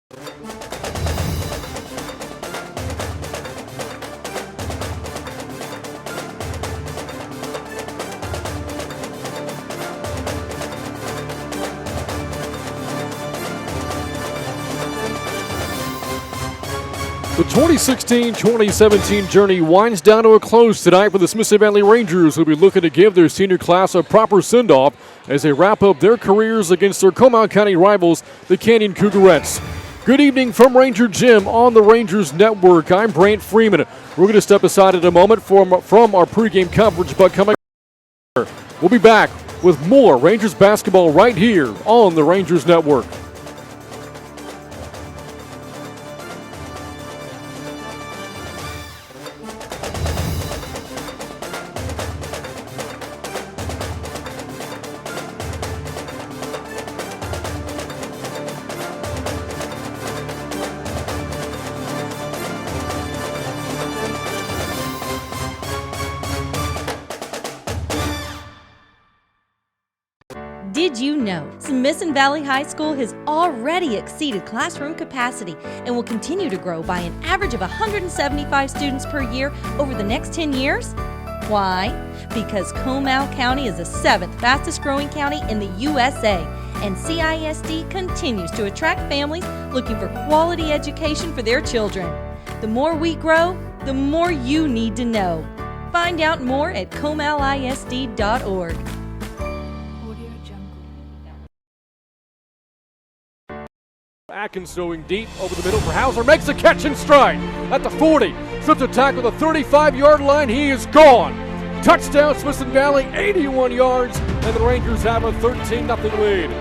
The 2016-2017 journey winds down to a close tonight for the Smithson Valley Rangers, who will be looking to give their senior class a proper send-off as they wrap up their careers against their Comal County rivals, the Canyon Cougars. Good evening from Ranger Gym on the Rangers Network. I'm Brant Freeman. We're going to step aside in a moment from our pregame coverage, but coming up, we'll be back with more Rangers basketball right here on the Rangers Network. Did you know Smithson Valley High School has already exceeded classroom capacity and will continue to grow by an average of 175 students per year over the next 10 years? Why? Because Comal County is the 7th fastest growing county in the USA, and CISD continues to attract families looking for quality education for their children. The more we grow, the more you need to know. Find out more at comalisd.org. Atkins throwing deep over the middle for Hauser, makes the catch in stride at the 40, slips a tackle at the 35-yard line. He is gone. Touchdown Smithson Valley, 81 yards, and the Rangers have a 13-0 lead.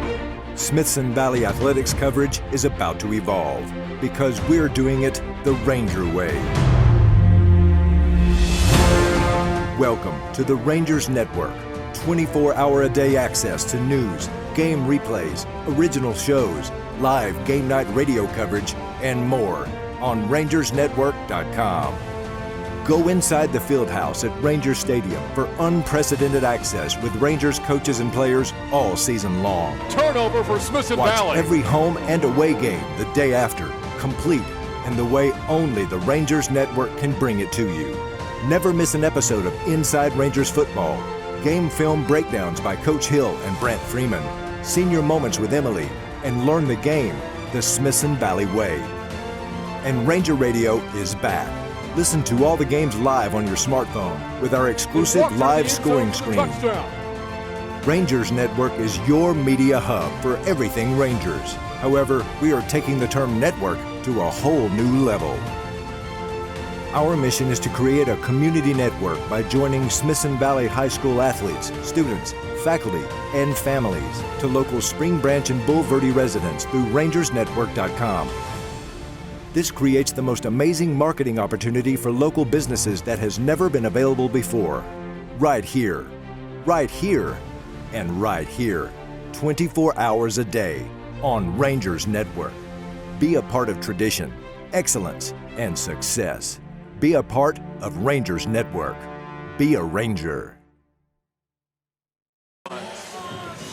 Smithson Valley athletics coverage is about to evolve because we're doing it the Ranger way. Welcome to the Rangers Network. 24-hour-a-day access to news, game replays, original shows, live game night radio coverage, and more on rangersnetwork.com. Go inside the field house at Rangers Stadium for unprecedented access with Rangers coaches and players all season long. Turnover for Smithson Valley. Watch every home and away game the day after, complete and the way only the Rangers Network can bring it to you. Never miss an episode of Inside Rangers Football, game film breakdowns by Coach Hill and Brant Freeman, senior moments with Emily, and learn the game the Smithson Valley way. And Ranger Radio is back. Listen to all the games live on your smartphone with our exclusive live scoring screen. Rangers Network is your media hub for everything Rangers. However, we are taking the term network to a whole new level. Our mission is to create a community network by joining Smithson Valley High School athletes, students, faculty, and families to local Spring Branch and Bulverde residents through rangersnetwork.com. This creates the most amazing marketing opportunity for local businesses that has never been available before. Right here, and right here, 24 hours a day on Rangers Network. Be a part of tradition, excellence, and success. Be a part of Rangers Network. Be a Ranger.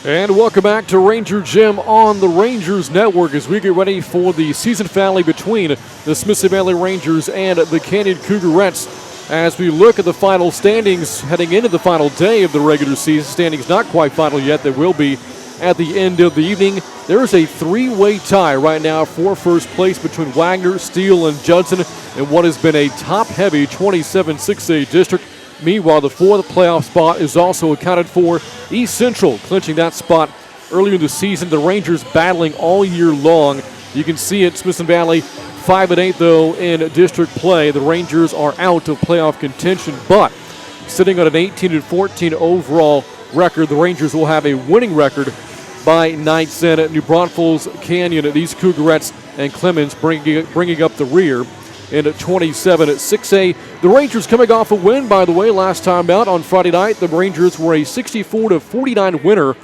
And welcome back to Ranger Gym on the Rangers Network as we get ready for the season finale between the Smithson Valley Rangers and the Canyon Cougars. As we look at the final standings heading into the final day of the regular season, standings not quite final yet, they will be at the end of the evening. There is a three-way tie right now for first place between Wagner, Steele, and Judson in what has been a top-heavy 27-6A district. Meanwhile, the fourth playoff spot is also accounted for. East Central clinching that spot earlier in the season. The Rangers battling all year long. You can see it, Smithson Valley 5-8 though in district play. The Rangers are out of playoff contention, but sitting on an 18-14 overall record. The Rangers will have a winning record by night's end. New Braunfels, Canyon, these Cougars and Clemens bringing up the rear in 27-6A. The Rangers coming off a win, by the way, last time out on Friday night. The Rangers were a 64-49 winner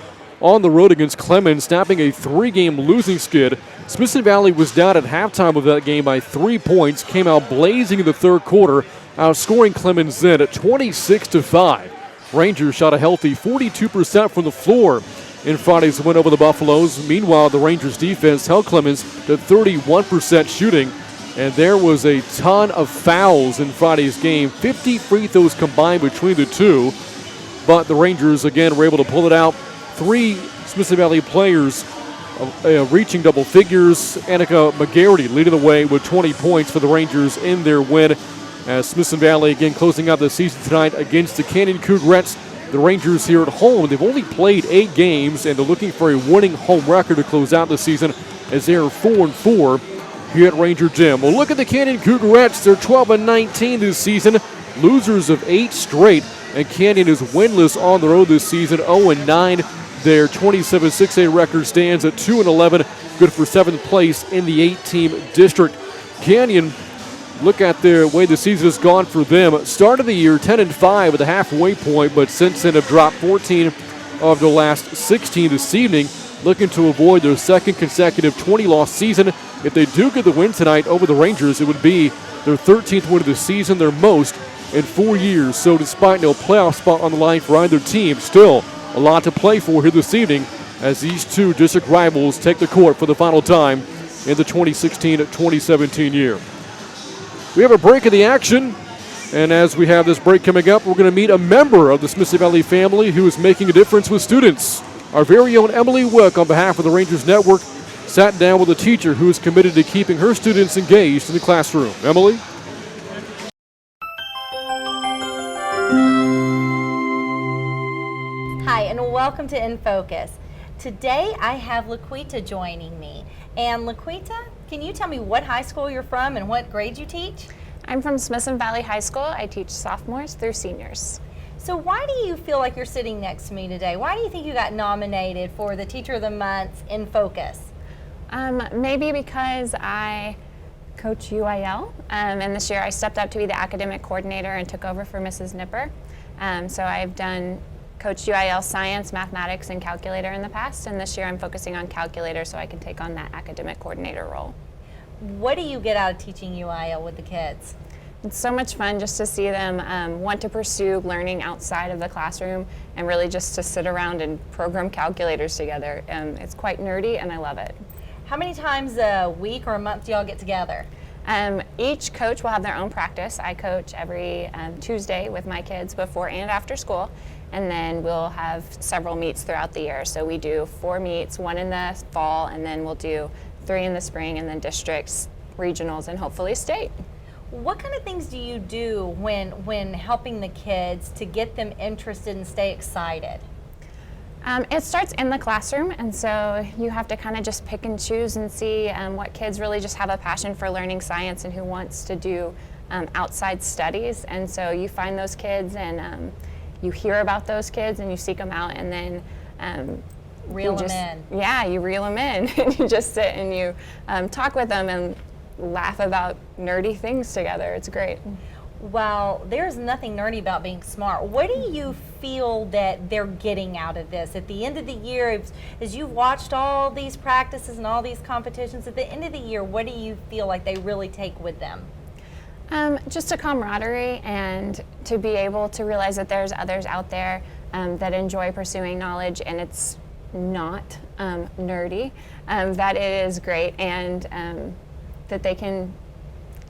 on the road against Clemens, snapping a three-game losing skid. Smithson Valley was down at halftime of that game by 3 points, came out blazing in the third quarter, outscoring Clemens then at 26-5. Rangers shot a healthy 42% from the floor in Friday's win over the Buffaloes. Meanwhile, the Rangers defense held Clemens to 31% shooting, and there was a ton of fouls in Friday's game. 50 free throws combined between the two, but the Rangers again were able to pull it out. 3 Smithson Valley players reaching double figures. Annika McGarity leading the way with 20 points for the Rangers in their win. As Smithson Valley again closing out the season tonight against the Canyon Cougars. The Rangers here at home, they've only played 8 games, and they're looking for a winning home record to close out the season as they are 4-4 here at Ranger Gym. Well, look at the Canyon Cougars. They're 12-19 this season, losers of 8 straight, and Canyon is winless on the road this season, 0-9. Their 27-6A record stands at 2-11, good for 7th place in the 8-team district. Canyon, look at the way the season has gone for them. Start of the year 10-5 at the halfway point, but since then have dropped 14 of the last 16 this evening, looking to avoid their second consecutive 20-loss season. If they do get the win tonight over the Rangers, it would be their 13th win of the season, their most in 4 years. So despite no playoff spot on the line for either team, still a lot to play for here this evening as these two district rivals take the court for the final time in the 2016-2017 year. We have a break in the action, and as we have this break coming up, we're going to meet a member of the Smithson Valley family who is making a difference with students. Our very own Emily Wick, on behalf of the Rangers Network, sat down with a teacher who is committed to keeping her students engaged in the classroom. Emily? Hi, and welcome to In Focus. Today I have Laquita joining me. And Laquita, can you tell me what high school you're from and what grade you teach? I'm from Smithson Valley High School. I teach sophomores through seniors. So why do you feel like you're sitting next to me today? Why do you think you got nominated for the Teacher of the Month In Focus? Maybe because I coach UIL, and this year I stepped up to be the academic coordinator and took over for Mrs. Nipper. So I've coached UIL science, mathematics, and calculator in the past, and this year I'm focusing on calculator so I can take on that academic coordinator role. What do you get out of teaching UIL with the kids? It's so much fun just to see them want to pursue learning outside of the classroom and really just to sit around and program calculators together. It's quite nerdy and I love it. How many times a week or a month do y'all get together? Each coach will have their own practice. I coach every Tuesday with my kids before and after school, and then we'll have several meets throughout the year. So we do 4 meets, 1 in the fall, and then we'll do 3 in the spring, and then districts, regionals, and hopefully state. What kind of things do you do when helping the kids to get them interested and stay excited? It starts in the classroom, and so you have to kind of just pick and choose and see what kids really just have a passion for learning science and who wants to do outside studies. And so you find those kids and you hear about those kids and you seek them out, and then Reel them in. Yeah, you reel them in and you just sit and you talk with them and laugh about nerdy things together. It's great. Well, there's nothing nerdy about being smart. What do you feel that they're getting out of this? At the end of the year, as you've watched all these practices and all these competitions, at the end of the year, what do you feel like they really take with them? Just a camaraderie and to be able to realize that there's others out there that enjoy pursuing knowledge and it's not nerdy, that it is great, and that they can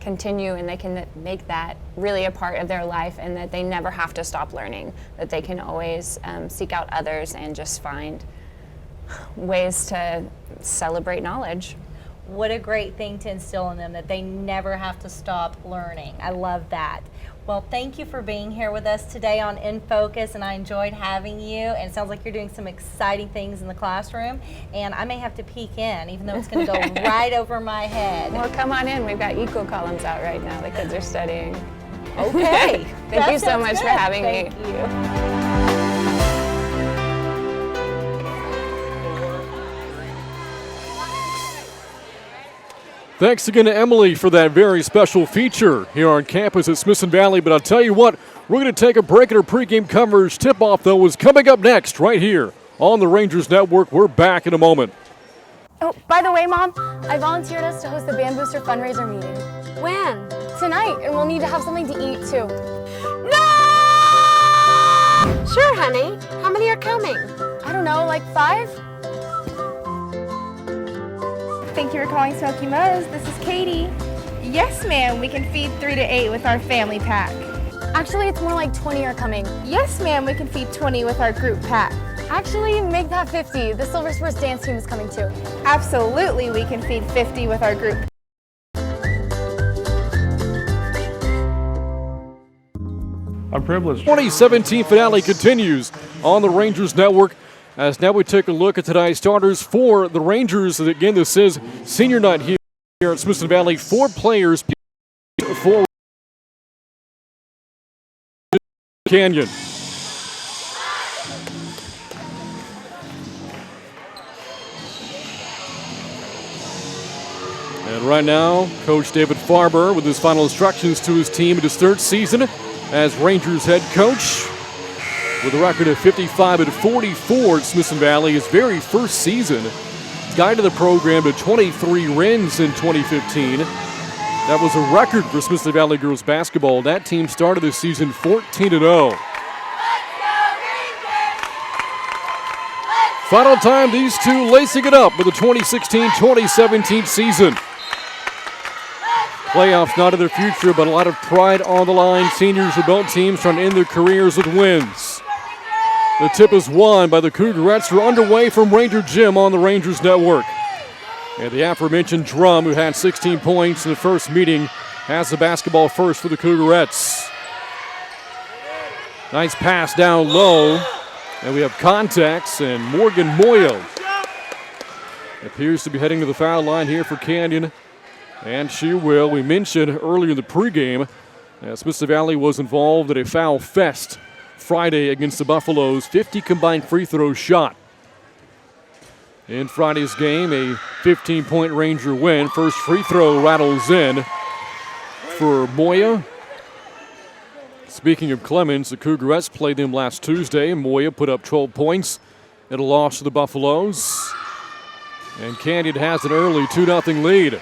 continue and they can make that really a part of their life, and that they never have to stop learning, that they can always seek out others and just find ways to celebrate knowledge. What a great thing to instill in them, that they never have to stop learning. I love that. Well, thank you for being here with us today on In Focus, and I enjoyed having you, and it sounds like you're doing some exciting things in the classroom, and I may have to peek in, even though it's going to go right over my head. Well, come on in. We've got eco columns out right now. The kids are studying. Okay. Thank you so much for having me. Thank you. Thanks again to Emily for that very special feature here on campus at Smithson Valley. But I'll tell you what, we're going to take a break in our pregame coverage. Tip-off, though, is coming up next right here on the Rangers Network. We're back in a moment. Oh, by the way, Mom, I volunteered us to host the Band Booster fundraiser meeting. When? Tonight, and we'll need to have something to eat, too. No! Sure, honey. How many are coming? I don't know, like 5? Thank you for calling Smoky Mo's. This is Katie. Yes, ma'am, we can feed 3 to 8 with our family pack. Actually, it's more like 20 are coming. Yes, ma'am, we can feed 20 with our group pack. Actually, make that 50. The Silver Spurs dance team is coming too. Absolutely, we can feed 50 with our group. I'm privileged. 2017 finale continues on the Rangers Network. As now we take a look at tonight's starters for the Rangers. Again, this is senior night here at Smithson Valley. 4 players for Canyon. And right now, Coach David Farber with his final instructions to his team in his 3rd season as Rangers head coach. With a record of 55-44 at Smithson Valley, his very first season. Guided the program to 23 wins in 2015. That was a record for Smithson Valley girls basketball. That team started the season 14-0. Final time, these two lacing it up with the 2016-2017 season. Playoffs not in their future, but a lot of pride on the line. Seniors for both teams trying to end their careers with wins. The tip is won by the Cougarettes. We're underway from Ranger Gym on the Rangers Network. And the aforementioned Drum, who had 16 points in the first meeting, has the basketball first for the Cougarettes. Nice pass down low. And we have contacts, and Morgan Moyo appears to be heading to the foul line here for Canyon. And she will. We mentioned earlier in the pregame that Smithson Valley was involved in a foul fest Friday against the Buffaloes. 50 combined free throws shot. In Friday's game, a 15-point Ranger win. First free throw rattles in for Moya. Speaking of Clemens, the Cougarettes played them last Tuesday. Moya put up 12 points in a loss to the Buffaloes. And Canyon has an early 2-0 lead.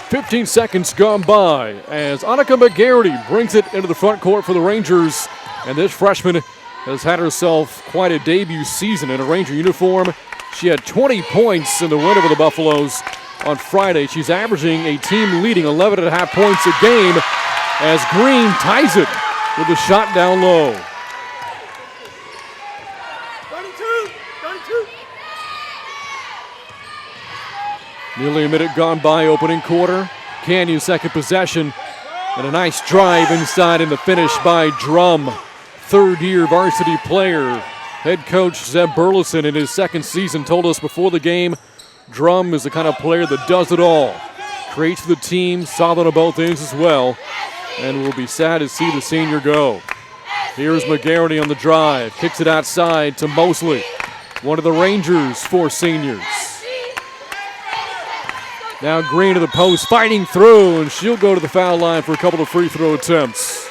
15 seconds gone by as Annika McGarity brings it into the front court for the Rangers. And this freshman has had herself quite a debut season in a Ranger uniform. She had 20 points in the win over the Buffaloes on Friday. She's averaging a team-leading 11.5 points a game as Green ties it with a shot down low. 32. Nearly a minute gone by, opening quarter. Canyon second possession, and a nice drive inside and the finish by Drum. 3rd-year varsity player. Head coach Zeb Burleson in his 2nd season told us before the game, Drum is the kind of player that does it all. Creates for the team, solid on both ends as well, and we'll be sad to see the senior go. Here's McGarity on the drive, kicks it outside to Mosley, one of the Rangers' 4 seniors. Now Green to the post, fighting through, and she'll go to the foul line for a couple of free throw attempts.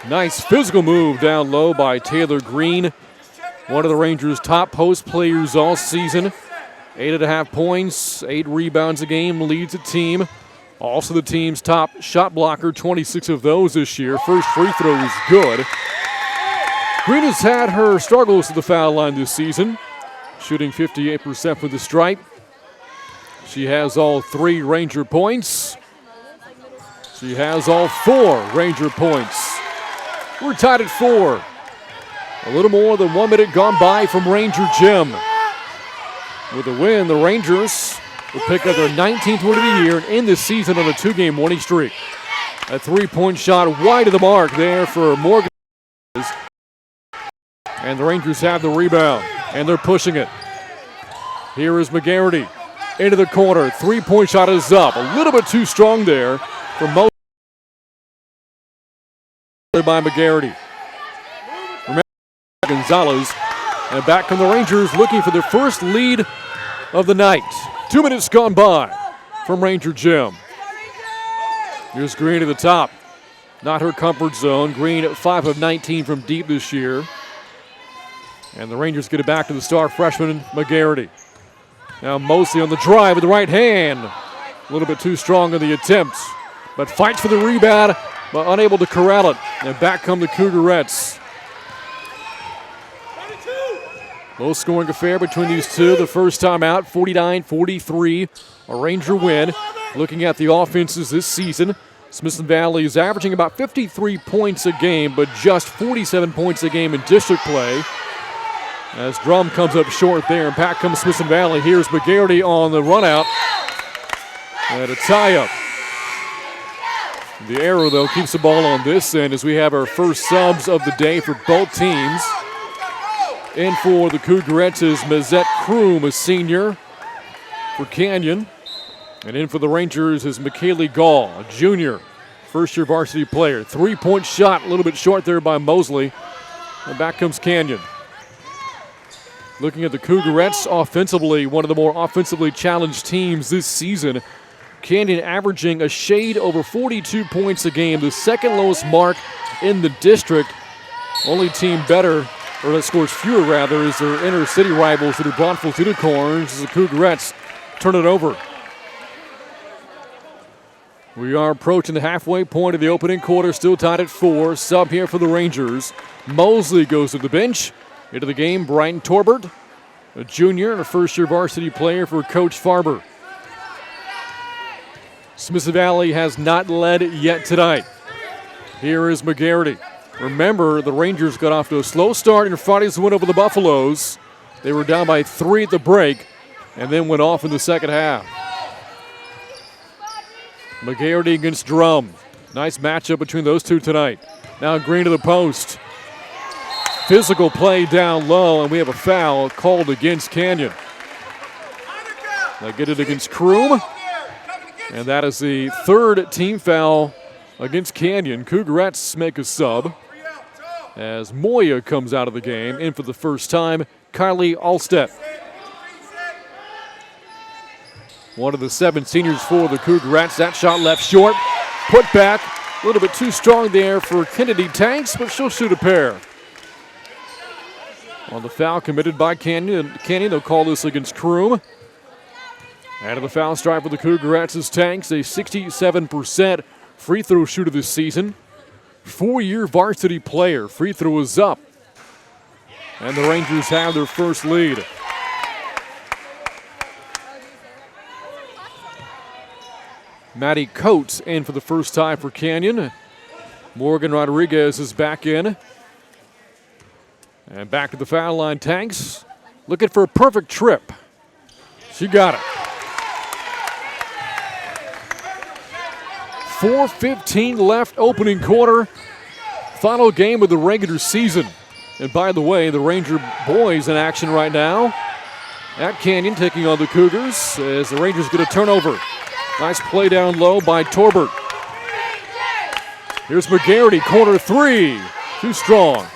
Nice physical move down low by Taylor Green, one of the Rangers' top post players all season. 8.5 points, 8 rebounds a game, leads the team. Also the team's top shot blocker, 26 of those this year. First free throw is good. Green has had her struggles at the foul line this season, shooting 58% from the stripe. She has all 3 Ranger points. She has all 4 Ranger points. We're tied at 4. A little more than 1 minute gone by from Ranger Gym. With a win, the Rangers will pick up their 19th win of the year and end this season on a 2-game winning streak. A 3-point shot wide of the mark there for Morgan. And the Rangers have the rebound, and they're pushing it. Here is McGarity. Into the corner, 3-point shot is up. A little bit too strong there for Mo. By McGarity. Remember Gonzalez. And back come the Rangers looking for their first lead of the night. 2 minutes gone by from Ranger Gym. Here's Green at the top. Not her comfort zone. Green at 5 of 19 from deep this year. And the Rangers get it back to the star freshman, McGarity. Now Mosley on the drive with the right hand. A little bit too strong on the attempt, but fights for the rebound, but unable to corral it. And back come the Cougarettes. Low scoring affair between these two. The first time out, 49-43, a Ranger win. Looking at the offenses this season, Smithson Valley is averaging about 53 points a game, but just 47 points a game in district play. As Drum comes up short there, and back comes Smithson Valley. Here's McGarity on the run out. And a tie-up. The arrow, though, keeps the ball on this end as we have our first subs of the day for both teams. In for the Cougarettes is Mazette Kroom, a senior for Canyon. And in for the Rangers is McKaylee Gall, a junior, first-year varsity player. Three-point shot, a little bit short there by Mosley. And back comes Canyon. Looking at the Cougarettes offensively, one of the more offensively challenged teams this season. Canyon averaging a shade over 42 points a game, the second lowest mark in the district. Only team better, or that scores fewer rather, is their inner city rivals, the Braunfels Unicorns, as the Cougarettes turn it over. We are approaching the halfway point of the opening quarter, still tied at 4. Sub here for the Rangers. Mosley goes to the bench. Into the game, Brian Torbert, a junior and a first-year varsity player for Coach Farber. Smithson Valley has not led yet tonight. Here is McGarity. Remember, the Rangers got off to a slow start in Friday's win over the Buffaloes. They were down by 3 at the break and then went off in the second half. McGarity against Drum. Nice matchup between those two tonight. Now Green to the post. Physical play down low, and we have a foul called against Canyon. They get it against Kroom, and that is the third team foul against Canyon. Cougarettes make a sub as Moya comes out of the game. In for the first time, Kylie Alstead. One of the 7 seniors for the Cougarettes. That shot left short. Put back. A little bit too strong there for Kennedy Tanks, but she'll shoot a pair. On the foul committed by Canyon, they'll call this against Kroom. Out of the foul stripe for the Cougarettes is Tanks, a 67% free throw shooter this season. 4-year varsity player. Free throw is up. And the Rangers have their first lead. Maddie Coates in for the first time for Canyon. Morgan Rodriguez is back in. And back to the foul line, Tanks. Looking for a perfect trip. She got it. 4:15 left, opening quarter. Final game of the regular season. And by the way, the Ranger boys in action right now at Canyon, taking on the Cougars as the Rangers get a turnover. Nice play down low by Torbert. Here's McGarity, corner 3. Too strong.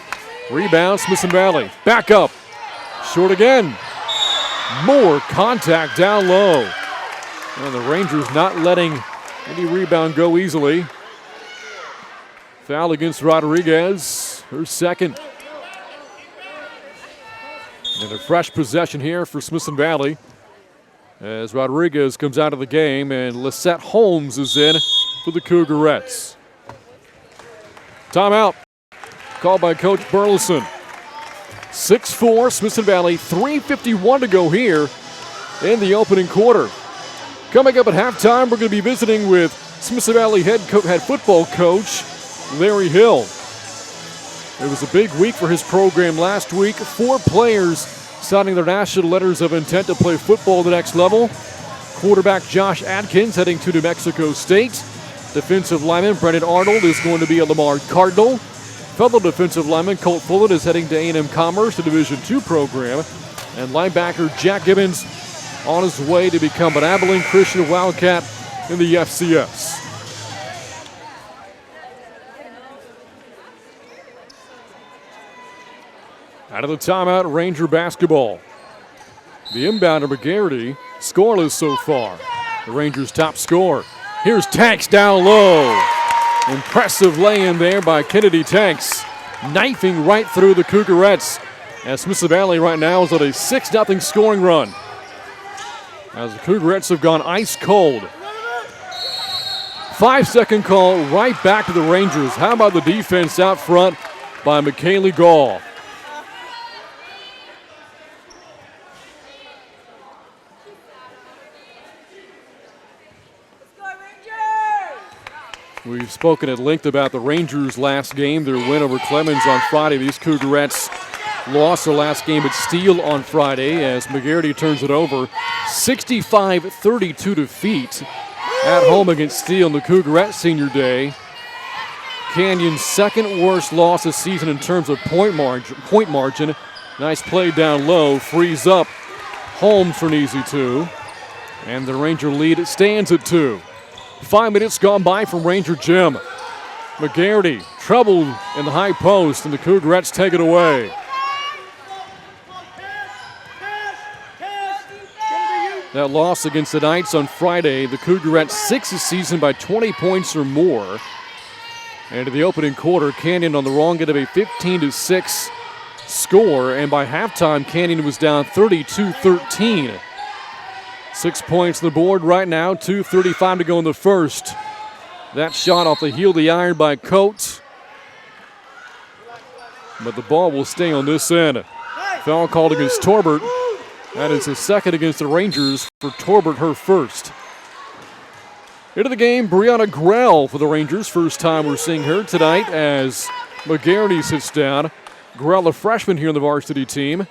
Rebound, Smithson Valley. Back up. Short again. More contact down low. And the Rangers not letting any rebound go easily. Foul against Rodriguez, her second. And a fresh possession here for Smithson Valley as Rodriguez comes out of the game and Lisette Holmes is in for the Cougarettes. Timeout called by Coach Burleson. 6-4 Smithson Valley, 3:51 to go here in the opening quarter. Coming up at halftime, we're going to be visiting with Smithson Valley head football coach Larry Hill. It was a big week for his program last week. 4 players signing their national letters of intent to play football at the next level. Quarterback Josh Adkins heading to New Mexico State. Defensive lineman Brendan Arnold is going to be a Lamar Cardinal. Fellow defensive lineman Colt Fullett is heading to A&M Commerce, the Division II program. And linebacker Jack Gibbons on his way to become an Abilene Christian Wildcat in the FCS. Out of the timeout, Ranger basketball. The inbounder McGarity, scoreless so far. The Rangers' top scorer. Here's Tanks down low. Impressive lay-in there by Kennedy Tanks, knifing right through the Cougarettes. As Smithson Valley right now is on a 6-0 scoring run. As the Cougarettes have gone ice cold. 5-second call right back to the Rangers. How about the defense out front by McKaylee Gall? We've spoken at length about the Rangers' last game, their win over Clemens on Friday. These Cougarettes lost their last game at Steele on Friday as McGarity turns it over. 65-32 defeat at home against Steele in the Cougarette Senior Day. Canyon's second worst loss this season in terms of point margin. Nice play down low, frees up Holmes for an easy 2. And the Ranger lead stands at 2. 5 minutes gone by from Ranger Gym. McGarity troubled in the high post, and the Cougarettes take it away. That loss against the Knights on Friday, the Cougarettes 6th this season by 20 points or more. And in the opening quarter, Canyon on the wrong end of a 15-6 score, and by halftime, Canyon was down 32-13. 6 points on the board right now, 2:35 to go in the first. That shot off the heel of the iron by Coates. But the ball will stay on this end. Foul called against Torbert. That is the second against the Rangers for Torbert, her first. Into the game, Brianna Grell for the Rangers. First time we're seeing her tonight as McGarity sits down. Grell, a freshman here on the varsity team,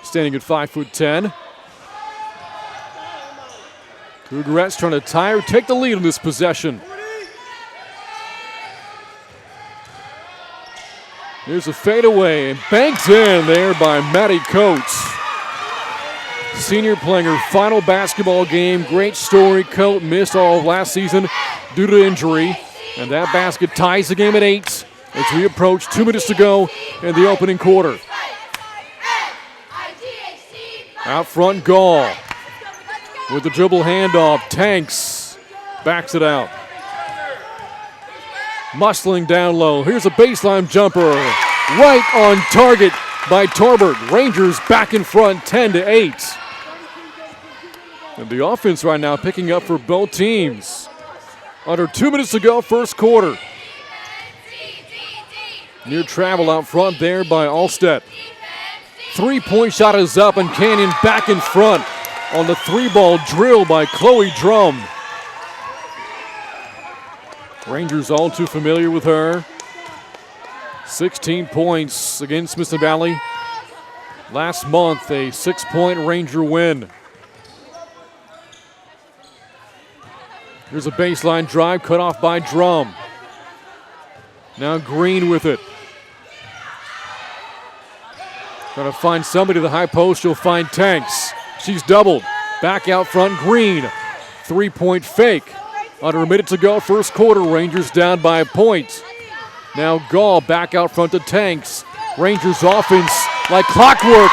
standing at 5'10". Cougarettes trying to take the lead in this possession. Here's a fadeaway and banked in there by Maddie Coates. Senior playing her final basketball game. Great story. Coates missed all of last season due to injury. And that basket ties the game at 8 as we approach 2 minutes to go in the opening quarter. Out front, Gall. With the dribble handoff, Tanks backs it out. Muscling down low. Here's a baseline jumper. Right on target by Torbert. Rangers back in front, 10-8. And the offense right now picking up for both teams. Under 2 minutes to go, first quarter. Near travel out front there by Allstedt. 3-point shot is up, and Canyon back in front on the 3-ball drill by Chloe Drum. Rangers all too familiar with her. 16 points against Smithson Valley. Last month, a 6-point Ranger win. Here's a baseline drive cut off by Drum. Now Green with it. Trying to find somebody to the high post. She'll find Tanks. She's doubled. Back out front, Green. 3-point fake. Under a minute to go, first quarter. Rangers down by a point. Now Gall back out front to Tanks. Rangers offense like clockwork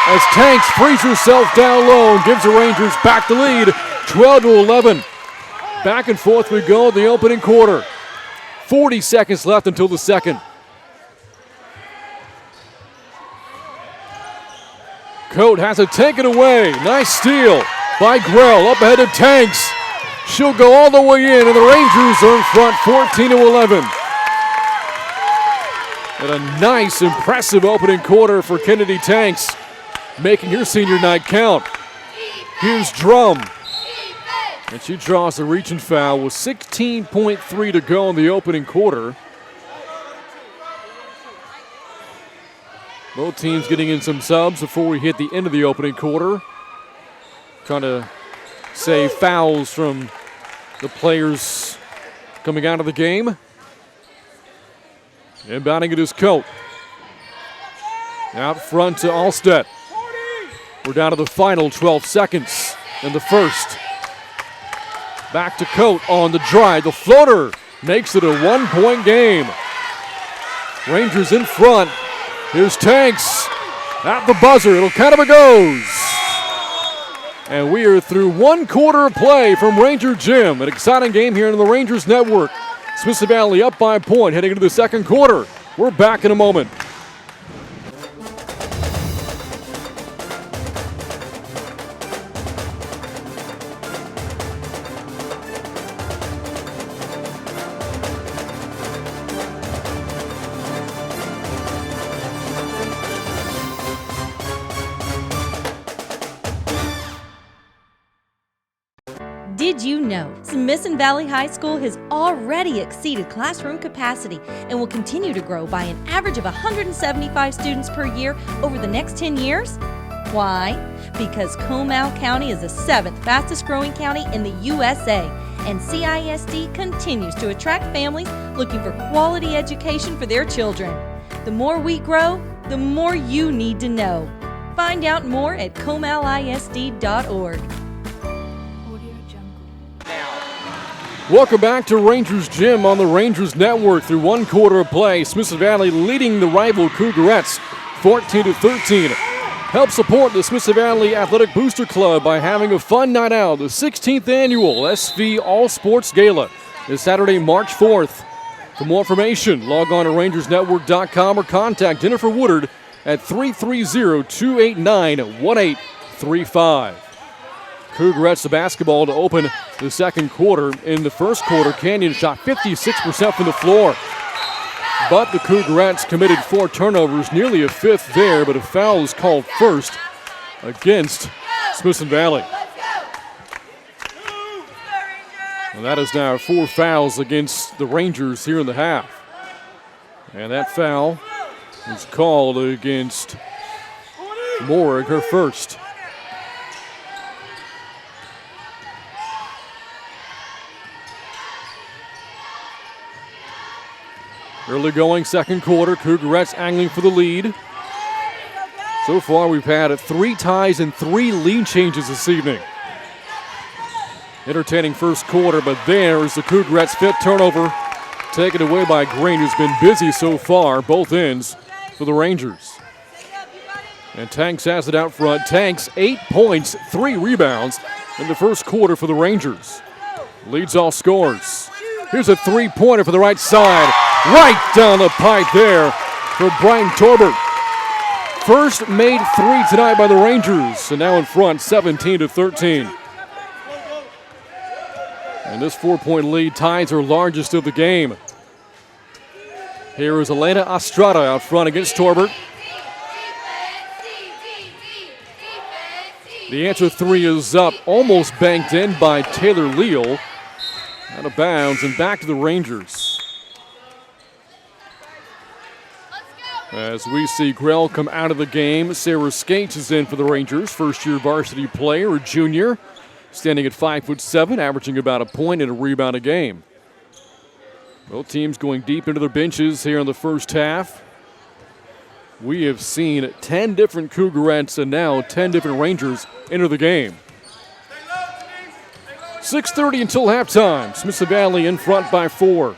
as Tanks frees herself down low and gives the Rangers back the lead, 12-11. Back and forth we go in the opening quarter. 40 seconds left until the second. Coate has it taken away. Nice steal by Grell. Up ahead of Tanks. She'll go all the way in, and the Rangers are in front 14-11. And a nice, impressive opening quarter for Kennedy Tanks, making her senior night count. Here's Drum. And she draws a reach and foul with 16.3 to go in the opening quarter. Both teams getting in some subs before we hit the end of the opening quarter. Trying to save fouls from the players coming out of the game. Inbounding it is Coate. Out front to Allstedt. We're down to the final 12 seconds in the first. Back to Coate on the drive. The floater makes it a 1-point game. Rangers in front. Here's Tanks at the buzzer. It'll count if it goes. And we are through 1 quarter of play from Ranger Gym. An exciting game here on the Rangers Network. Smithson Valley up by a point heading into the second quarter. We're back in a moment. Did you know Smithson Valley High School has already exceeded classroom capacity and will continue to grow by an average of 175 students per year over the next 10 years? Why? Because Comal County is the 7th fastest growing county in the USA, and CISD continues to attract families looking for quality education for their children. The more we grow, the more you need to know. Find out more at comalisd.org. Welcome back to Rangers Gym on the Rangers Network. Through one quarter of play, Smithson Valley leading the rival Cougarettes 14-13. Help support the Smithson Valley Athletic Booster Club by having a fun night out. The 16th annual SV All Sports Gala is Saturday, March 4th. For more information, log on to rangersnetwork.com or contact Jennifer Woodard at 330-289-1835. Cougarettes the basketball to open the second quarter. In the first quarter, Canyon shot 56% from the floor. But the Cougarettes committed 4 turnovers, nearly a fifth there, but a foul is called first against Smithson Valley. And that is now 4 fouls against the Rangers here in the half. And that foul is called against Morrig, her first. Early going second quarter, Cougarettes angling for the lead. So far we've had 3 ties and 3 lead changes this evening. Entertaining first quarter, but there is the Cougarettes' 5th turnover, taken away by Green, who's been busy so far, both ends for the Rangers. And Tanks has it out front. Tanks 8 points, 3 rebounds in the first quarter for the Rangers. Leads all scores. Here's a 3-pointer for the right side. Right down the pipe there for Brian Torbert. First made 3 tonight by the Rangers, and now in front 17-13. And this 4-point lead ties her largest of the game. Here is Elena Estrada out front against Torbert. The answer 3 is up, almost banked in by Taylor Leal. Out of bounds and back to the Rangers. As we see Grell come out of the game, Sarah Skates is in for the Rangers, first-year varsity player, a junior, standing at 5'7", averaging about a point and a rebound a game. Both teams going deep into their benches here in the first half. We have seen 10 different Cougarettes and now 10 different Rangers enter the game. 6:30 until halftime. Smithson Valley in front by 4.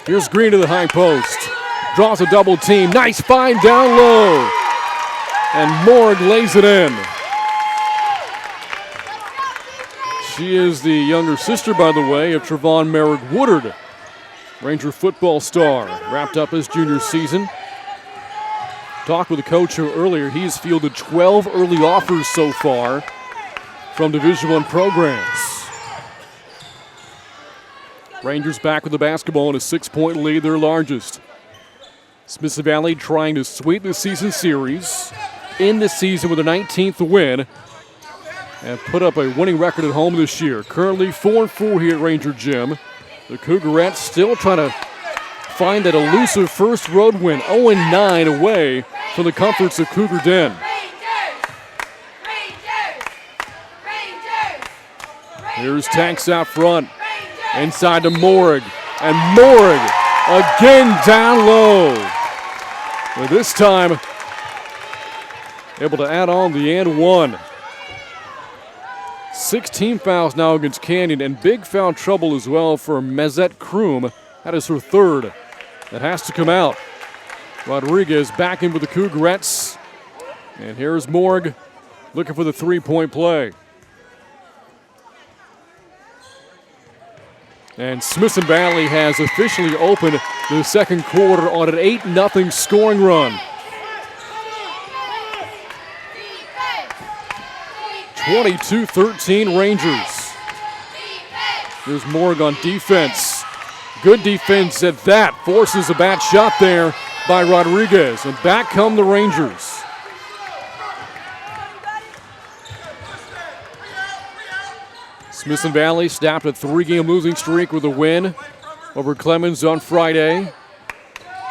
Here's Green to the high post. Draws a double team. Nice find down low. And Morg lays it in. She is the younger sister, by the way, of Trevon Merrick Woodard, Ranger football star. Wrapped up his junior season. Talked with the coach earlier. He's fielded 12 early offers so far from Division I programs. Rangers back with the basketball in a 6-point lead, their largest. Smithson Valley trying to sweep the season series, end the season with a 19th win, and put up a winning record at home this year. Currently 4-4 here at Ranger Gym. The Cougarettes still trying to find that elusive first road win, 0-9 away from the comforts of Cougar Den. Here's Tanks out front, inside to Morrig, and Morrig again down low. But this time, able to add on the and one. 16 fouls now against Canyon, and big foul trouble as well for Mezette Kroom. That is her third. That has to come out. Rodriguez back in with the Cougarettes. And here's Morg looking for the 3-point play. And Smithson Valley has officially opened the second quarter on an 8-0 scoring run. 22-13 Rangers. Here's Morg on defense. Good defense at that. Forces a bad shot there by Rodriguez. And back come the Rangers. Smithson Valley snapped a 3-game losing streak with a win over Clemens on Friday.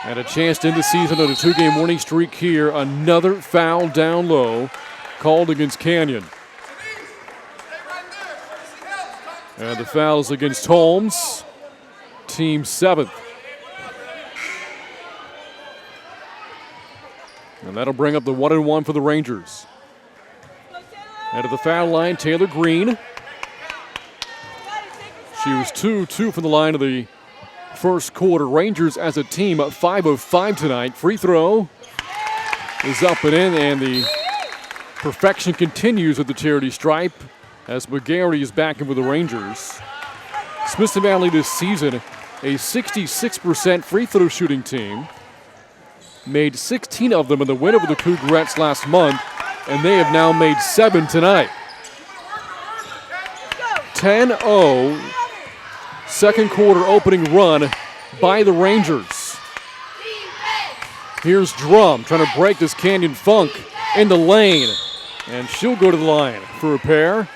And a chance to end the season on a 2-game winning streak here. Another foul down low called against Canyon. And the foul is against Holmes, team 7th. And that'll bring up the 1-1 for the Rangers. And at the foul line, Taylor Green. She was 2-2 from the line of the first quarter. Rangers as a team up 5 of 5 tonight. Free throw is up and in, and the perfection continues at the charity stripe as McGarry is back in with the Rangers. Smithson Valley this season, a 66% free throw shooting team. Made 16 of them in the win over the Cougarettes last month, and they have now made 7 tonight. 10-0, second quarter opening run by the Rangers. Here's Drum trying to break this Canyon funk in the lane, and she'll go to the line for a pair.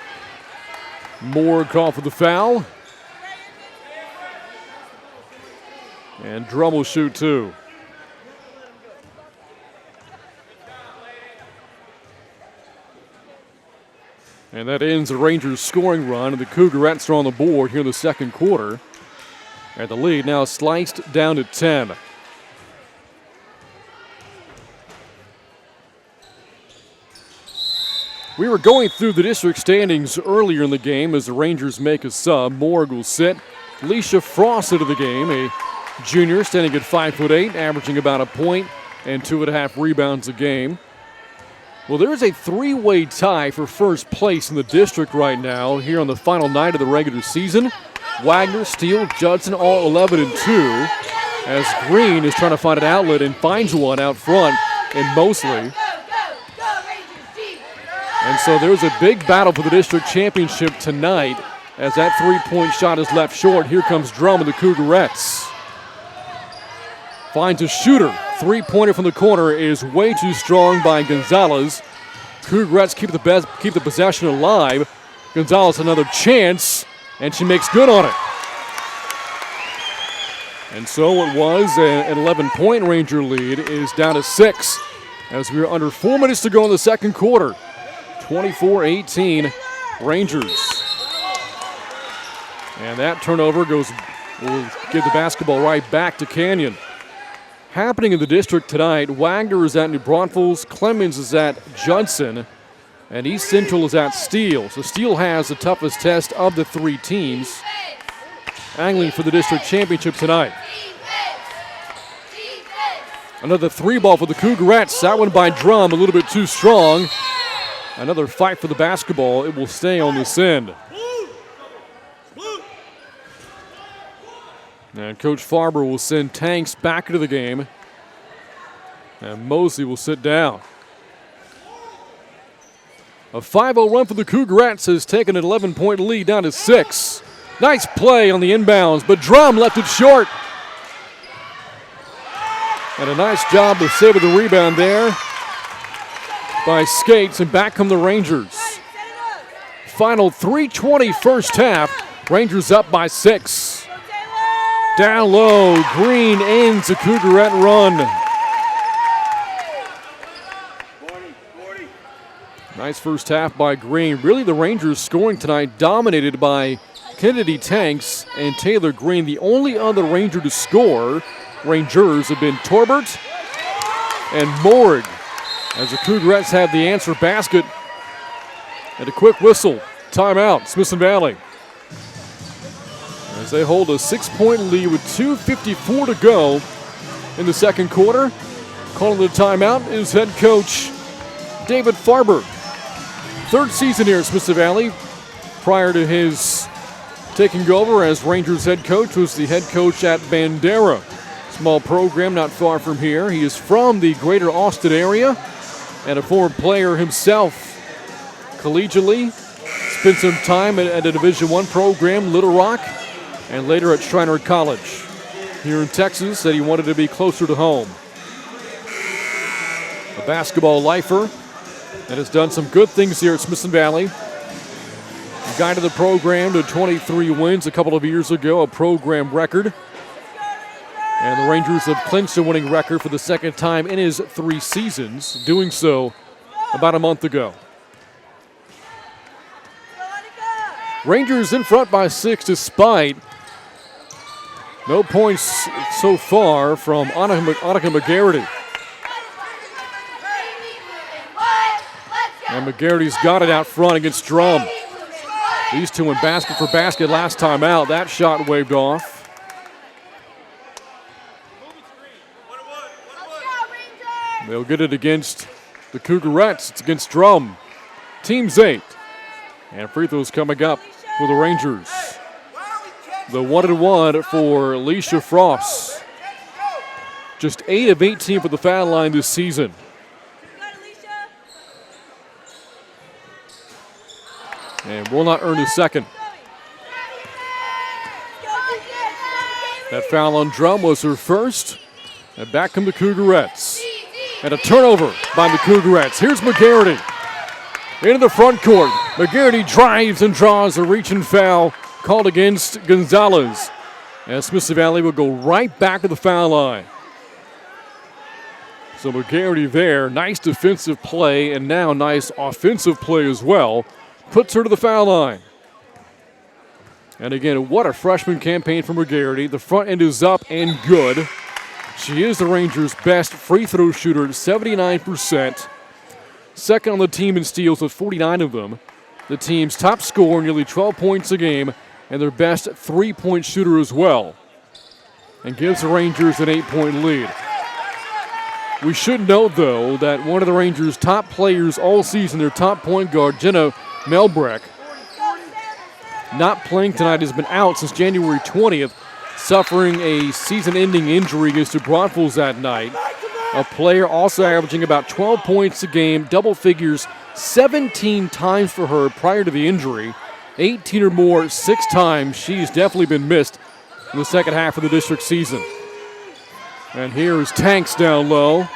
Moore called for the foul. And Drum will shoot 2. And that ends the Rangers' scoring run, and the Cougarettes are on the board here in the second quarter. And the lead now sliced down to 10. We were going through the district standings earlier in the game as the Rangers make a sub. Morg will sit. Leisha Frost into the game, a junior standing at 5'8", averaging about a point and 2.5 rebounds a game. Well, there is a 3-way tie for first place in the district right now here on the final night of the regular season. Wagner, Steele, Judson all 11 and 2 as Green is trying to find an outlet and finds one out front in Mosley. And so there's a big battle for the district championship tonight as that 3-point shot is left short. Here comes Drum of the Cougarettes. Finds a shooter. 3-pointer from the corner is way too strong by Gonzalez. Cougarettes keep the possession alive. Gonzalez another chance, and she makes good on it. And so it was an 11-point Ranger lead is down to 6 as we're under 4 minutes to go in the second quarter. 24-18 Rangers. And that turnover will give the basketball right back to Canyon. Happening in the district tonight, Wagner is at New Braunfels, Clemens is at Judson, and East Central is at Steele. So Steele has the toughest test of the 3 teams, angling for the district championship tonight. Another 3-ball for the Cougarettes. That one by Drum, a little bit too strong. Another fight for the basketball. It will stay on this end. And Coach Farber will send Tanks back into the game. And Mosley will sit down. A 5-0 run for the Cougarettes has taken an 11-point lead down to 6. Nice play on the inbounds, but Drum left it short. And a nice job of saving the rebound there by Skates, and back come the Rangers. Final 3:20 first half. Rangers up by 6. Down low, Green ends the Cougarette run. Nice first half by Green. Really, the Rangers scoring tonight dominated by Kennedy Tanks and Taylor Green. The only other Ranger to score, Rangers, have been Torbert and Morg, as the Cougarettes have the answer basket. And a quick whistle, timeout, Smithson Valley. As they hold a 6-point lead with 2:54 to go in the second quarter. Calling the timeout is head coach David Farber. Third season here at Smithson Valley. Prior to his taking over as Rangers head coach, was the head coach at Bandera. Small program not far from here. He is from the greater Austin area and a former player himself collegiately. Spent some time at a Division I program, Little Rock, and later at Schreiner College here in Texas. Said he wanted to be closer to home. A basketball lifer that has done some good things here at Smithson Valley. guided the program to 23 wins a couple of years ago, a program record. And the Rangers have clinched a winning record for the second time in his 3 seasons, doing so about a month ago. Rangers in front by 6 despite no points so far from Annika McGarity. And McGarity's got it out front against Drum. These two went basket for basket last time out. That shot waved off. They'll get it against the Cougarettes. It's against Drum. Team's 8. And free throws coming up for the Rangers. The 1-1 for Alicia Frost. Just 8 of 18 for the foul line this season. And will not earn a second. That foul on Drum was her first. And back come the Cougarettes. And a turnover by the Cougarettes. Here's McGarity. Into the front court. McGarity drives and draws a reach-in foul called against Gonzalez. And Smithson Valley will go right back to the foul line. So McGarity there, nice defensive play and now nice offensive play as well. Puts her to the foul line. And again, what a freshman campaign for McGarity. The front end is up and good. She is the Rangers' best free throw shooter at 79%. Second on the team in steals with 49 of them. The team's top scorer, nearly 12 points a game, and their best three-point shooter as well. And gives the Rangers an 8-point lead. We should note, though, that one of the Rangers' top players all season, their top point guard, Jenna Melbreck, not playing tonight, has been out since January 20th, suffering a season-ending injury against the Broncos that night. A player also averaging about 12 points a game, double figures 17 times for her prior to the injury, 18 or more 6 times. She's definitely been missed in the second half of the district season. And here is Tanks down low.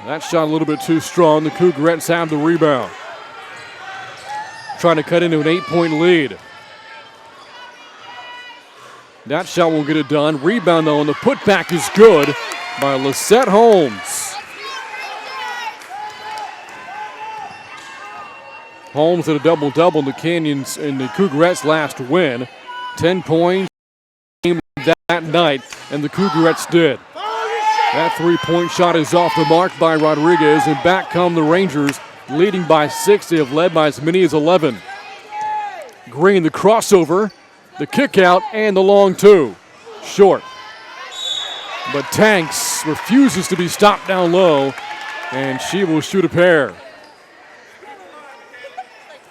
That shot a little bit too strong. The Cougarettes have the rebound. Trying to cut into an 8-point lead. That shot won't get it done. Rebound, though, and the putback is good by Lisette Holmes. Holmes had a double-double in the Canyons in the Cougarettes' last win. 10 points that night, and the Cougarettes did. That three-point shot is off the mark by Rodriguez, and back come the Rangers, leading by 6. They have led by as many as 11. Green, the crossover, the kick out, and the long two. Short. But Tanks refuses to be stopped down low, and she will shoot a pair.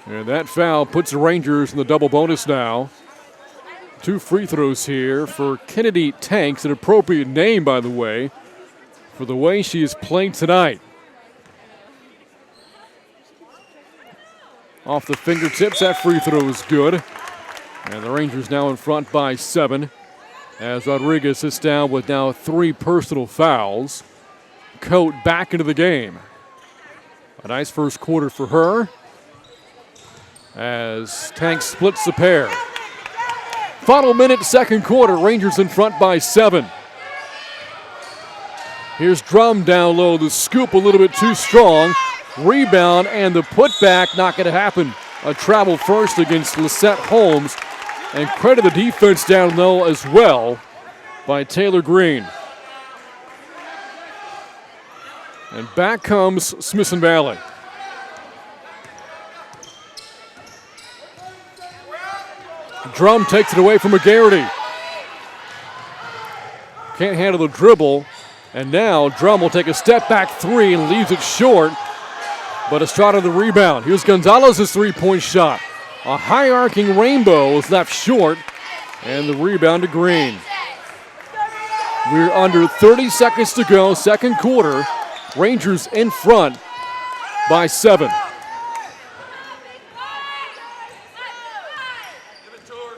And that foul puts the Rangers in the double bonus now. 2 free throws here for Kennedy Tanks, an appropriate name, by the way, for the way she is playing tonight. Off the fingertips, that free throw is good. And the Rangers now in front by 7 as Rodriguez sits down with now 3 personal fouls. Coate back into the game. A nice first quarter for her as Tanks splits the pair. Final minute, second quarter, Rangers in front by 7. Here's Drum down low, the scoop a little bit too strong. Rebound and the putback, not going to happen. A travel first against Lisette Holmes. And credit the defense down low as well by Taylor Green. And back comes Smithson Valley. Drum takes it away from McGarity. Can't handle the dribble. And now Drum will take a step back 3 and leaves it short. But Estrada the rebound. Here's Gonzalez's three-point shot. A high arcing rainbow is left short. And the rebound to Green. We're under 30 seconds to go, second quarter. Rangers in front by 7.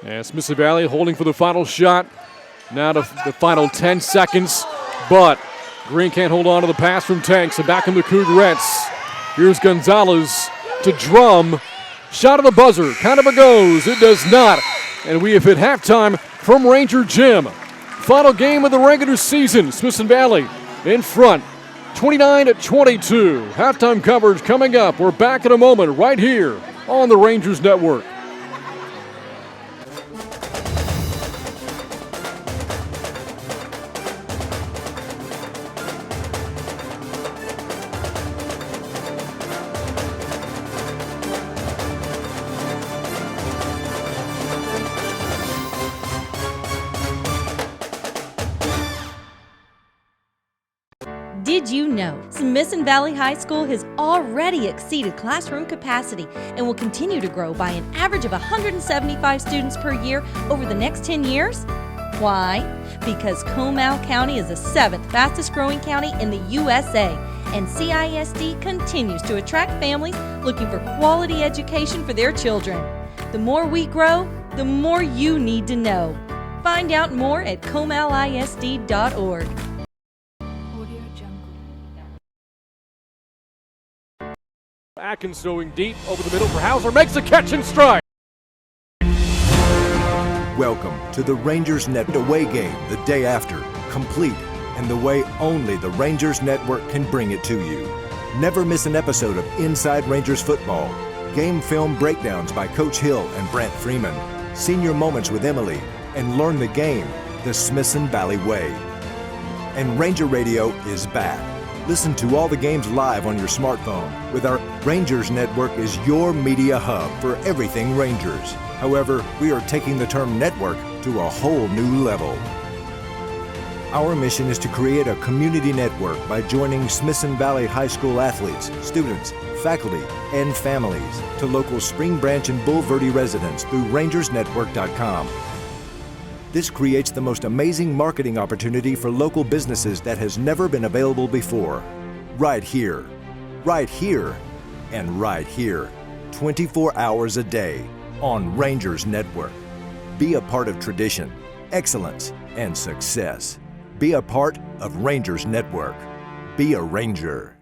And Smithson Valley holding for the final shot. Now to the final 10 seconds. But Green can't hold on to the pass from Tanks. And back in the Cougarettes. Here's Gonzalez to Drum. Shot of the buzzer, kind of a goes. It does not. And we have hit halftime from Ranger Gym. Final game of the regular season. Smithson Valley in front, 29-22. Halftime coverage coming up. We're back in a moment right here on the Rangers Network. Did you know Smithson Valley High School has already exceeded classroom capacity and will continue to grow by an average of 175 students per year over the next 10 years? Why? Because Comal County is the 7th fastest growing county in the USA, and CISD continues to attract families looking for quality education for their children. The more we grow, the more you need to know. Find out more at comalisd.org. Atkins throwing deep over the middle for Hauser, makes a catch and strike. Welcome to the Rangers Net away game the day after, complete and the way only the Rangers Network can bring it to you. Never miss an episode of Inside Rangers Football, game film breakdowns by Coach Hill and Brant Freeman, senior moments with Emily, and learn the game the Smithson Valley way. And Ranger Radio is back. Listen to all the games live on your smartphone with our Rangers Network is your media hub for everything Rangers. However, we are taking the term network to a whole new level. Our mission is to create a community network by joining Smithson Valley High School athletes, students, faculty, and families to local Spring Branch and Bulverde residents through rangersnetwork.com. This creates the most amazing marketing opportunity for local businesses that has never been available before. Right here, and right here, 24 hours a day on Rangers Network. Be a part of tradition, excellence, and success. Be a part of Rangers Network. Be a Ranger.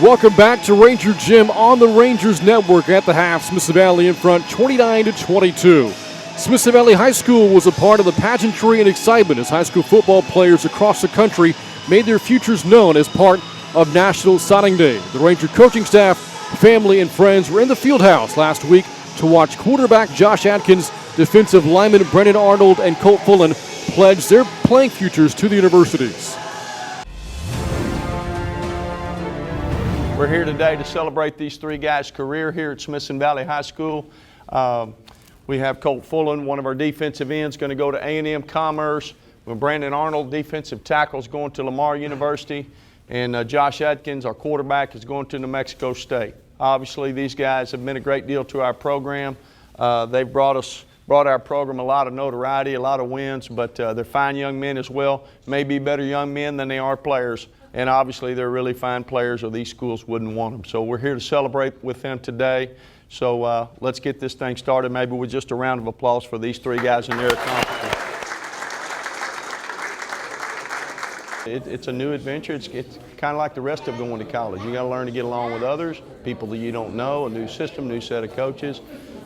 Welcome back to Ranger Gym on the Rangers Network. At the half, Smithson Valley in front, 29-22. Smithson Valley High School was a part of the pageantry and excitement as high school football players across the country made their futures known as part of National Signing Day. The Ranger coaching staff, family, and friends were in the field house last week to watch quarterback Josh Atkins, defensive lineman Brendan Arnold, and Colt Fullen pledge their playing futures to the universities. We're here today to celebrate these three guys' career here at Smithson Valley High School. We have Colt Fullen, one of our defensive ends, going to go to A&M Commerce. Brandon Arnold, defensive tackle, is going to Lamar University. And Josh Atkins, our quarterback, is going to New Mexico State. Obviously, these guys have meant a great deal to our program. They've brought our program a lot of notoriety, a lot of wins, but they're fine young men as well. Maybe better young men than they are players. And obviously, they're really fine players, or these schools wouldn't want them. So we're here to celebrate with them today. So let's get this thing started, maybe with just a round of applause for these three guys and their accomplishments. It's a new adventure. It's kind of like the rest of going to college. You got to learn to get along with others, people that you don't know, a new system, new set of coaches.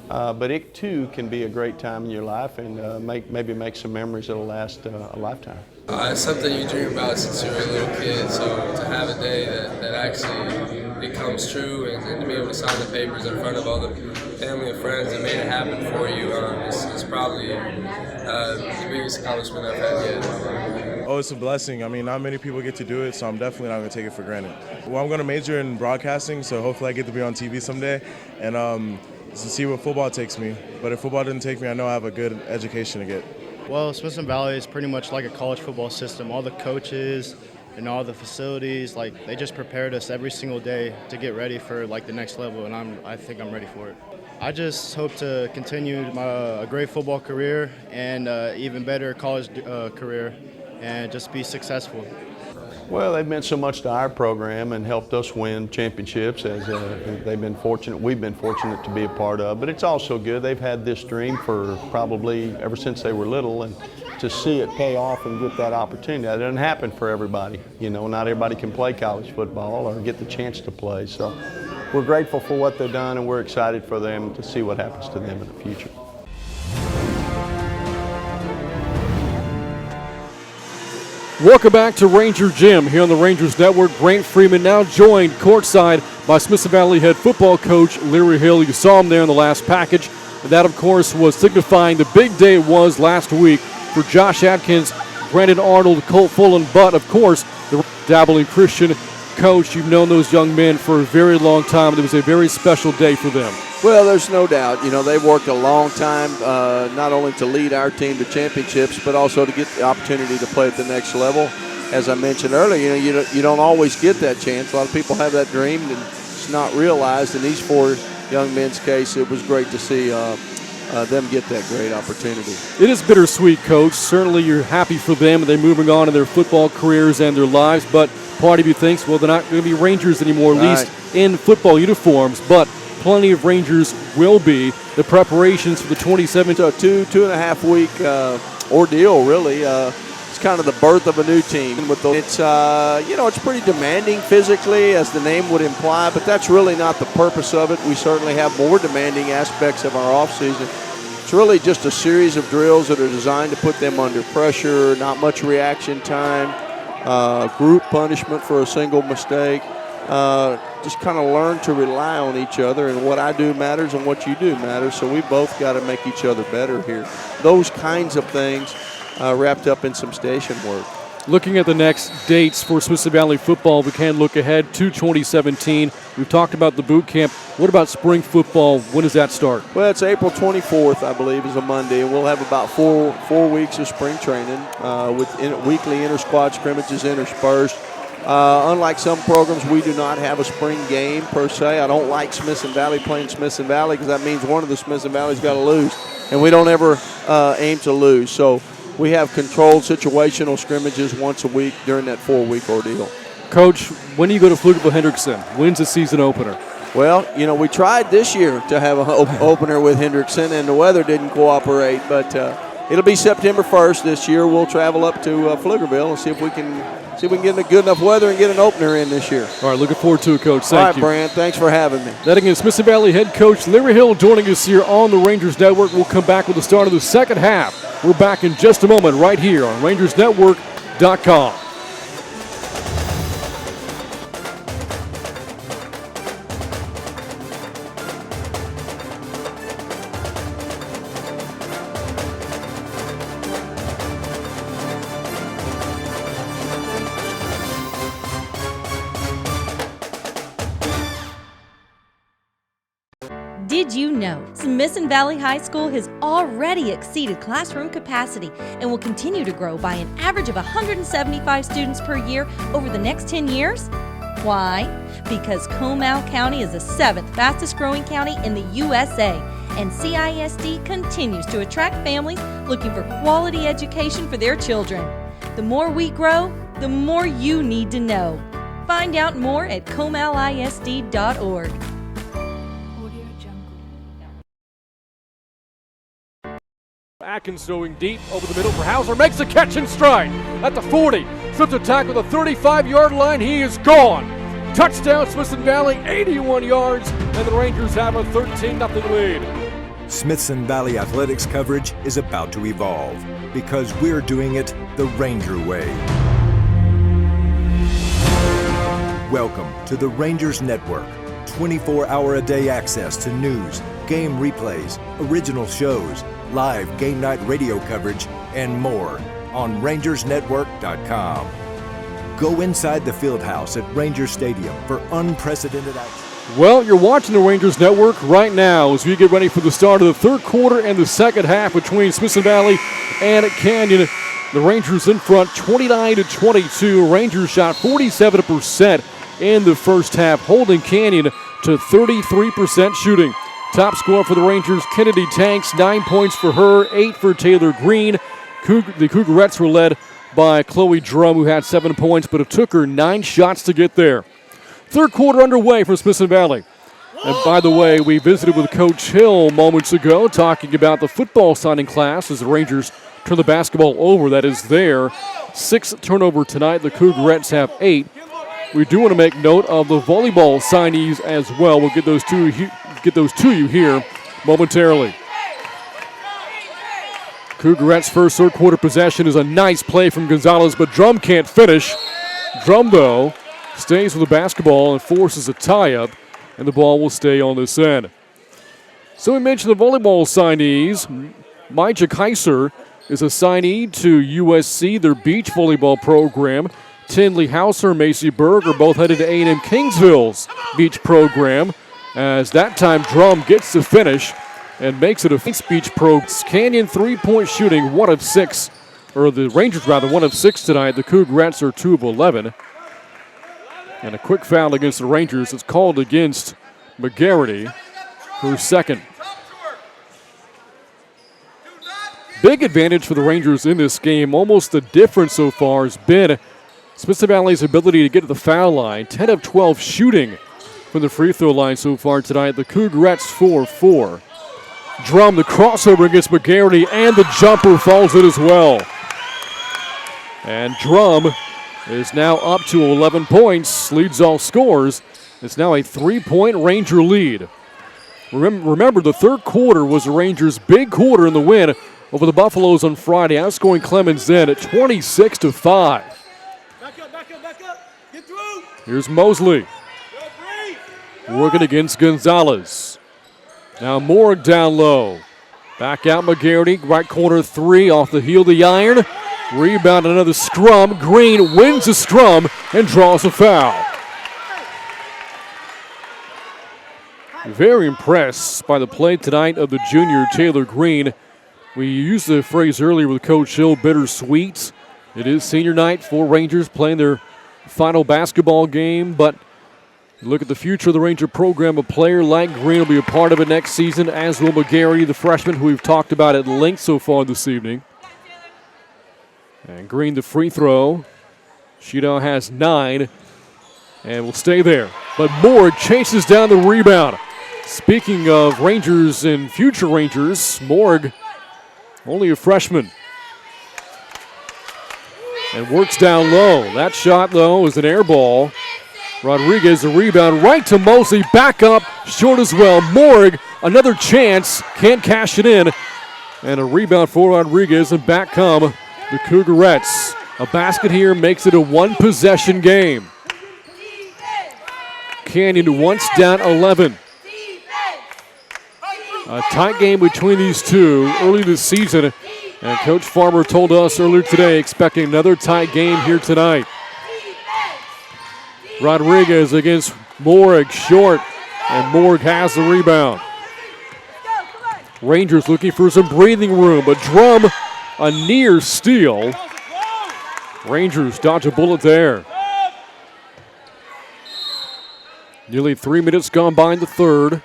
But it too can be a great time in your life and maybe make some memories that'll last a lifetime. It's something you dream about since you were a little kid, so to have a day that actually it comes true and to be able to sign the papers in front of all the family and friends that made it happen for you is probably the biggest accomplishment I've had yet. Oh, it's a blessing. I mean, not many people get to do it, so I'm definitely not going to take it for granted. Well, I'm going to major in broadcasting, so hopefully I get to be on TV someday and to see where football takes me. But if football didn't take me, I know I have a good education to get. Well, Smithson Valley is pretty much like a college football system. All the coaches and all the facilities, they just prepared us every single day to get ready for the next level, and I think I'm ready for it. I just hope to continue a great football career and even better college career and just be successful. Well, they've meant so much to our program and helped us win championships as they've been fortunate. We've been fortunate to be a part of. But it's also good. They've had this dream for probably ever since they were little, and to see it pay off and get that opportunity. That doesn't happen for everybody. You know, not everybody can play college football or get the chance to play. So we're grateful for what they've done, and we're excited for them to see what happens to them in the future. Welcome back to Ranger Gym here on the Rangers Network. Grant Freeman now joined courtside by Smithson Valley head football coach Larry Hill. You saw him there in the last package. And that, of course, was signifying the big day it was last week for Josh Atkins, Brandon Arnold, Colt Fullen, but, of course, the dabbling Christian coach. You've known those young men for a very long time. It was a very special day for them. Well, there's no doubt. You know, they've worked a long time not only to lead our team to championships, but also to get the opportunity to play at the next level. As I mentioned earlier, you don't always get that chance. A lot of people have that dream, and it's not realized. In these four young men's case, it was great to see them get that great opportunity. It is bittersweet, Coach. Certainly you're happy for them, and they're moving on in their football careers and their lives, but part of you thinks, well, they're not going to be Rangers anymore, at least in football uniforms, but plenty of Rangers will be. The preparations for the 2017. So two and a half week ordeal, really. It's kind of the birth of a new team. With those, it's it's pretty demanding physically, as the name would imply, but that's really not the purpose of it. We certainly have more demanding aspects of our off season. It's really just a series of drills that are designed to put them under pressure, not much reaction time, group punishment for a single mistake. Just kind of learn to rely on each other, and what I do matters and what you do matters, so we both got to make each other better here. Those kinds of things wrapped up in some station work. Looking at the next dates for Smithson Valley football, we can look ahead to 2017. We've talked about the boot camp. What about spring football? When does that start? Well, it's April 24th, I believe, is a Monday, and we'll have about four weeks of spring training with weekly inter-squad scrimmages interspersed. Unlike some programs, we do not have a spring game per se. I don't like Smithson Valley playing Smithson Valley because that means one of the Smithson Valley's got to lose, and we don't ever aim to lose. So we have controlled situational scrimmages once a week during that 4-week ordeal. Coach, when do you go to Pflugerville-Hendrickson? When's the season opener? Well, we tried this year to have an opener with Hendrickson, and the weather didn't cooperate, but it'll be September 1st this year. We'll travel up to Pflugerville and see if we can get good enough weather and get an opener in this year. All right, looking forward to it, Coach. Thank you. All right, Brant, thanks for having me. That again, Smithson Valley head coach Larry Hill joining us here on the Rangers Network. We'll come back with the start of the second half. We're back in just a moment right here on RangersNetwork.com. Did you know Smithson Valley High School has already exceeded classroom capacity and will continue to grow by an average of 175 students per year over the next 10 years? Why? Because Comal County is the 7th fastest growing county in the USA, and CISD continues to attract families looking for quality education for their children. The more we grow, the more you need to know. Find out more at comalisd.org. Atkins throwing deep over the middle for Hauser, makes a catch in stride at the 40. Flips a tackle at the 35-yard line. He is gone. Touchdown, Smithson Valley, 81 yards, and the Rangers have a 13-0 lead. Smithson Valley athletics coverage is about to evolve because we're doing it the Ranger way. Welcome to the Rangers Network. 24-hour-a-day access to news, game replays, original shows, live game night radio coverage, and more on RangersNetwork.com. Go inside the field house at Ranger Stadium for unprecedented action. Well, you're watching the Rangers Network right now as we get ready for the start of the third quarter and the second half between Smithson Valley and Canyon. The Rangers in front 29-22. Rangers shot 47% in the first half, holding Canyon to 33% shooting. Top scorer for the Rangers, Kennedy Tanks, 9 points for her, 8 for Taylor Green. The Cougarettes were led by Chloe Drum, who had 7 points, but it took her 9 shots to get there. Third quarter underway for Smithson Valley. And by the way, we visited with Coach Hill moments ago talking about the football signing class as the Rangers turn the basketball over. That is their 6th turnover tonight. The Cougarettes have 8. We do want to make note of the volleyball signees as well. We'll get those to you here momentarily. Cougarettes' first third quarter possession is a nice play from Gonzalez, but Drum can't finish. Drum, though, stays with the basketball and forces a tie-up, and the ball will stay on this end. So we mentioned the volleyball signees. Mija Kaiser is a signee to USC, their beach volleyball program. Tinley Hauser and Macy Berg are both headed to A&M Kingsville's beach program, as that time Drum gets the finish and makes it a beach pro. Canyon 3-point shooting, 1 of 6, or the Rangers rather, 1 of 6 tonight. The Cougarettes are 2 of 11. And a quick foul against the Rangers is called against McGarity, her second. Big advantage for the Rangers in this game. Almost the difference so far has been Smithson Valley's ability to get to the foul line. 10 of 12 shooting from the free throw line so far tonight. The Cougarettes 4-4. Drum, the crossover against McGarity, and the jumper falls in as well. And Drum is now up to 11 points, leads all scores. It's now a 3-point Ranger lead. Remember, the third quarter was the Rangers' big quarter in the win over the Buffaloes on Friday, outscoring Clemens then at 26-5. Back up. Get through. Here's Mosley working against Gonzalez. Now Morg down low. Back out McGarity, right corner 3 off the heel of the iron. Rebound, another scrum. Green wins the scrum and draws a foul. Very impressed by the play tonight of the junior Taylor Green. We used the phrase earlier with Coach Hill, bittersweet. It is senior night for Rangers playing their final basketball game, but look at the future of the Ranger program. A player like Green will be a part of it next season, as will McGarry, the freshman who we've talked about at length so far this evening. And Green, the free throw. She now has 9 and will stay there. But Morg chases down the rebound. Speaking of Rangers and future Rangers, Morg, only a freshman, and works down low. That shot, though, is an air ball. Rodriguez, a rebound right to Mosley, back up, short as well. Morg, another chance, can't cash it in. And a rebound for Rodriguez, and back come the Cougarettes. A basket here makes it a one-possession game. Canyon once down 11. A tight game between these two early this season, and Coach Farmer told us earlier today expecting another tight game here tonight. Rodriguez against Morg, short, and Morg has the rebound. Rangers looking for some breathing room, but Drum, a near steal. Rangers dodge a bullet there. Nearly 3 minutes gone by in the third.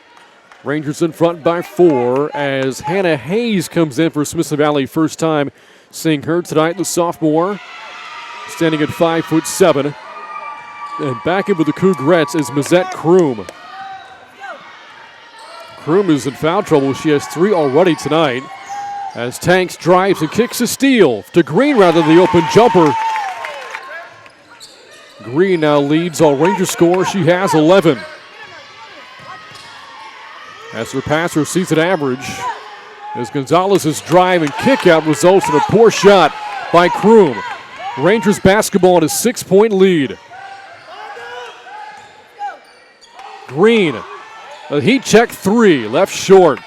Rangers in front by 4 as Hannah Hayes comes in for Smithson Valley. First time seeing her tonight, the sophomore, standing at 5'7". And back in with the Cougarettes is Mazette Kroom. Kroom is in foul trouble. She has 3 already tonight. As Tanks drives and kicks a steal to Green rather than the open jumper. Green now leads all Rangers score. She has 11. As her passer season average, as Gonzalez's drive and kick out results in a poor shot by Kroom. Rangers basketball in a 6-point lead. Green, a heat check 3, left short.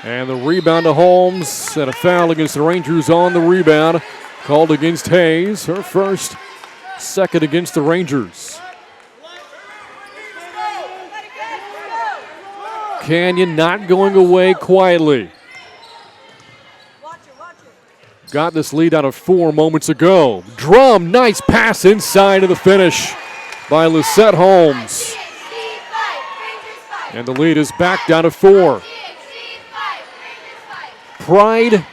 And the rebound to Holmes, and a foul against the Rangers on the rebound. Called against Hayes, her first, second against the Rangers. Canyon not going away quietly. Got this lead out of 4 moments ago. Drum, nice pass inside of the finish by Lisette Holmes. And the lead is back down to 4. Pride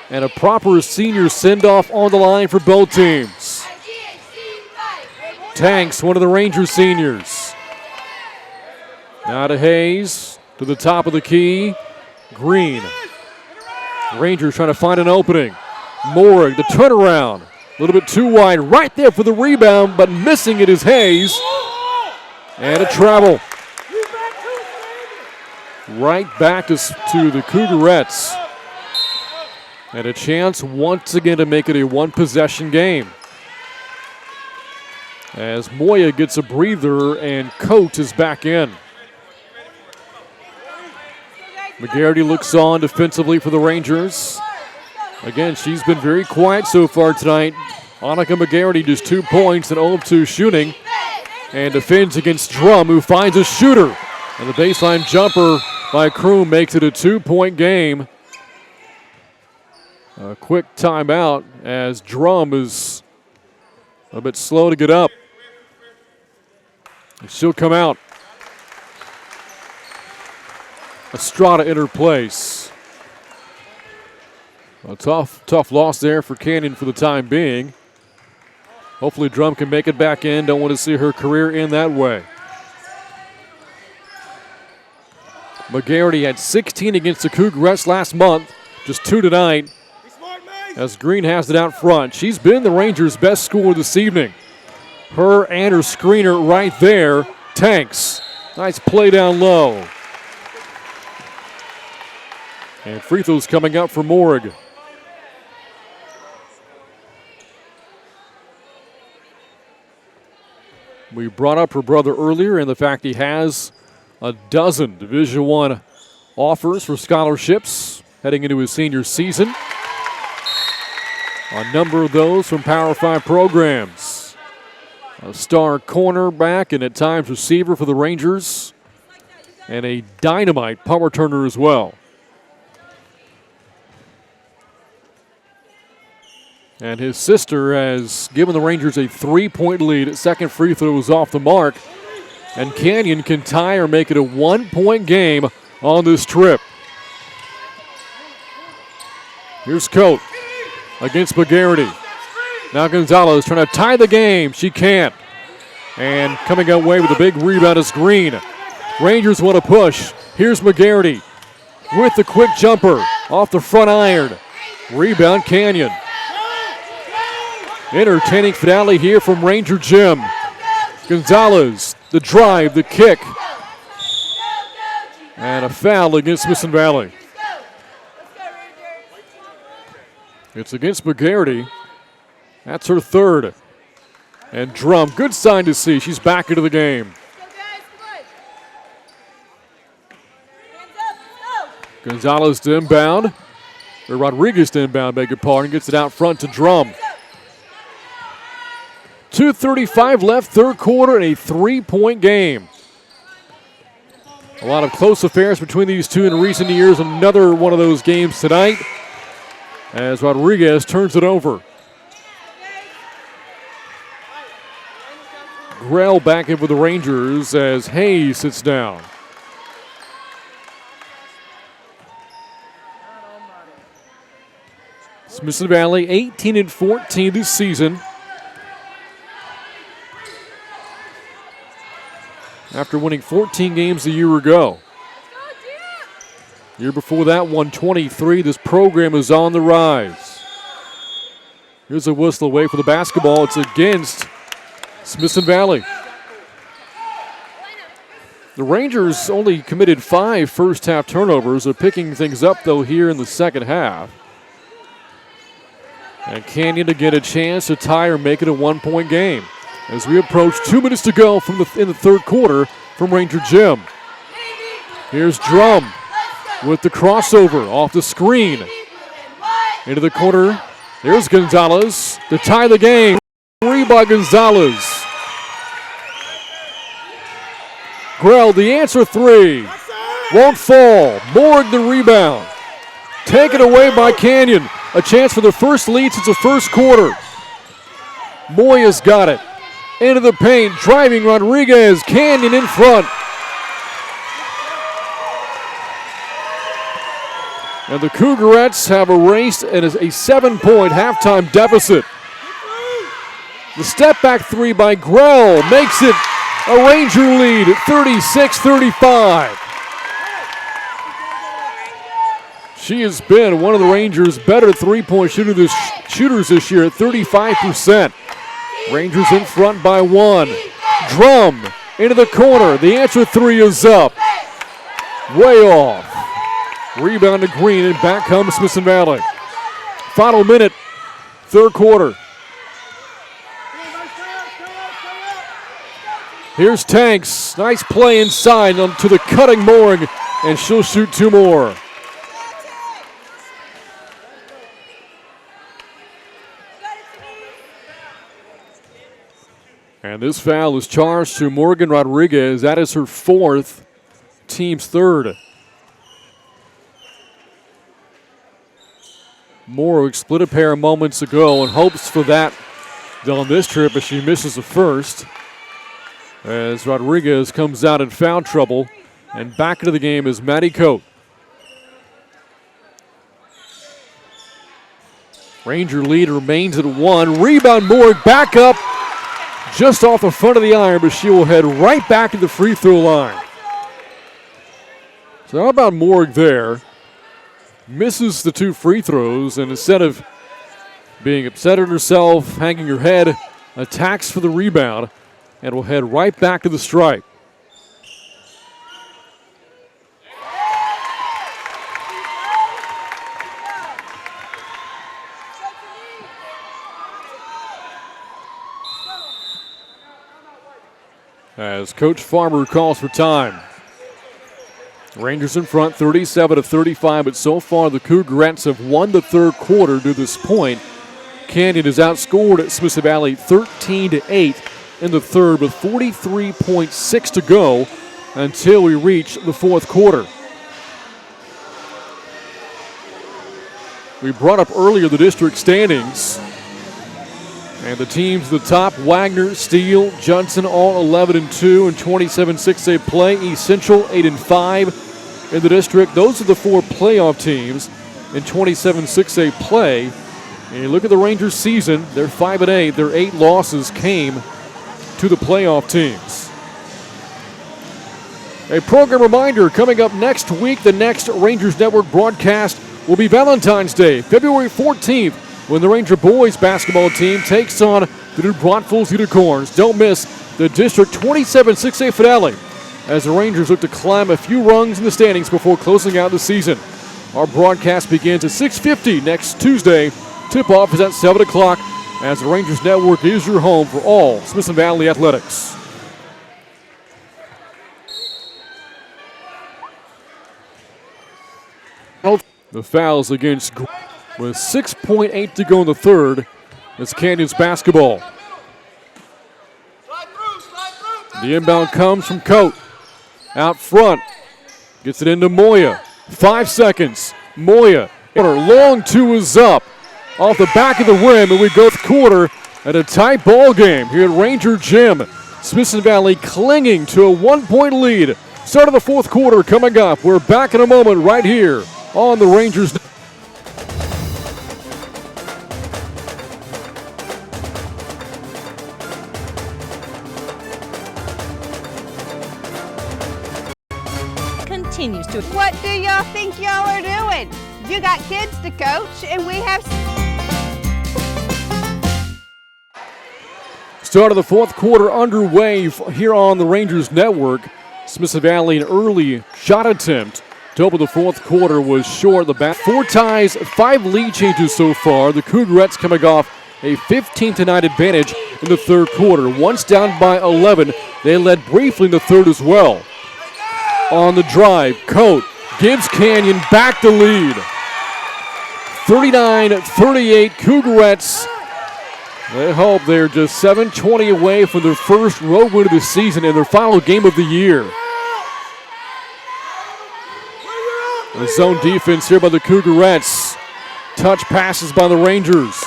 and a proper senior send-off on the line for both teams. Tanks, one of the Rangers seniors. Now to Hayes, to the top of the key. Green. Rangers trying to find an opening. Morrig, the turnaround. A little bit too wide. Right there for the rebound, but missing it is Hayes. And a travel. Right back to the Cougarettes. And a chance once again to make it a one-possession game. As Moya gets a breather and Coates is back in. McGarity looks on defensively for the Rangers. Again, she's been very quiet so far tonight. Annika McGarity just 2 points and 0 of 2 shooting. And defends against Drum, who finds a shooter. And the baseline jumper by Kroom makes it a 2-point game. A quick timeout as Drum is a bit slow to get up. And she'll come out. Estrada in her place. A tough loss there for Canyon for the time being. Hopefully Drum can make it back in. Don't want to see her career end that way. McGarity had 16 against the Cougarettes last month, just 2 tonight, as Green has it out front. She's been the Rangers' best scorer this evening. Her and her screener right there, Tanks. Nice play down low. And free throws coming up for Morrig. We brought up her brother earlier and the fact he has a dozen Division I offers for scholarships heading into his senior season. A number of those from Power 5 programs. A star cornerback and at times receiver for the Rangers. And a dynamite power turner as well. And his sister has given the Rangers a 3-point lead. Second free throw was off the mark. And Canyon can tie or make it a 1-point game on this trip. Here's Coate against McGarity. Now Gonzalez trying to tie the game. She can't. And coming away with a big rebound is Green. Rangers want to push. Here's McGarity with the quick jumper off the front iron. Rebound Canyon. Entertaining finale here from Ranger Gym. Gonzalez, the drive, the kick. And a foul against Smithson Valley. It's against McGarity. That's her third. And Drum, good sign to see. She's back into the game. Gonzalez to inbound. Or Rodriguez to inbound, beg your pardon. Gets it out front to Drum. 2:35 left, third quarter, and a 3-point game. A lot of close affairs between these two in recent years. Another one of those games tonight as Rodriguez turns it over. Grell back in for the Rangers as Hayes sits down. Smithson Valley 18-14 this season. After winning 14 games a year ago. Year before that, 123. This program is on the rise. Here's a whistle away for the basketball. It's against Smithson Valley. The Rangers only committed 5 first-half turnovers. They're picking things up, though, here in the second half. And Canyon to get a chance to tie or make it a 1-point game. As we approach 2 minutes to go in the third quarter from Ranger Gym. Here's Drum with the crossover off the screen. Into the corner. There's Gonzalez to tie the game. Three by Gonzalez. Grell, the answer three. Won't fall. Morrig the rebound. Taken away by Canyon. A chance for the first lead since the first quarter. Moya's got it. Into the paint, driving Rodriguez. Canyon in front. And the Cougarettes have erased a 7-point halftime deficit. The step-back three by Grell makes it a Ranger lead at 36-35. She has been one of the Rangers' better three-point shooters this year at 35%. Rangers in front by 1. Drum into the corner. The answer three is up. Way off. Rebound to Green, and back comes Smithson Valley. Final minute, third quarter. Here's Tanks. Nice play inside to the cutting Morg, and she'll shoot 2 more. And this foul is charged to Morgan Rodriguez. That is her 4th, team's 3rd. Morg split a pair moments ago and hopes for that on this trip as she misses the first. As Rodriguez comes out in foul trouble, and back into the game is Maddie Coate. Ranger lead remains at 1. Rebound Morg back up just off the front of the iron, but she will head right back to the free throw line. So how about Morg there? Misses the 2 free throws, and instead of being upset at herself, hanging her head, attacks for the rebound, and will head right back to the stripe. As Coach Farmer calls for time. Rangers in front, 37-35, but so far the Cougarettes have won the third quarter to this point. Canyon has outscored Smithson Valley 13-8 in the third with 43.6 to go until we reach the fourth quarter. We brought up earlier the district standings. And the teams at the top, Wagner, Steele, Judson, all 11-2 in 27-6A play. East Central, 8-5 in the district. Those are the 4 playoff teams in 27-6A play. And you look at the Rangers' season, they're 5-8. Their 8 losses came to the playoff teams. A program reminder, coming up next week, the next Rangers Network broadcast will be Valentine's Day, February 14th. When the Ranger boys basketball team takes on the New Braunfels Unicorns. Don't miss the District 27-6A finale as the Rangers look to climb a few rungs in the standings before closing out the season. Our broadcast begins at 6:50 next Tuesday. Tip-off is at 7 o'clock as the Rangers Network is your home for all Smithson Valley athletics. The fouls against with 6.8 to go in the third. It's Canyon's basketball. The inbound comes from Coate. Out front. Gets it into Moya. 5 seconds. Moya. Long 2 is up. Off the back of the rim, and we go quarter at a tight ball game here at Ranger Gym. Smithson Valley clinging to a 1-point lead. Start of the fourth quarter coming up. We're back in a moment right here on the Rangers. Continues to. What do y'all think y'all are doing? You got kids to coach, and we have. Start of the fourth quarter underway here on the Rangers Network. Smithson Valley, an early shot attempt to open the fourth quarter was short. The bat 4 ties, 5 lead changes so far. The Cougarettes coming off a 15-9 advantage in the third quarter. Once down by 11, they led briefly in the third as well. On the drive, Coate gives Canyon back the lead. 39-38, Cougarettes. They hope they're just 7:20 away from their first road win of the season and their final game of the year. The zone defense here by the Cougarettes. Touch passes by the Rangers.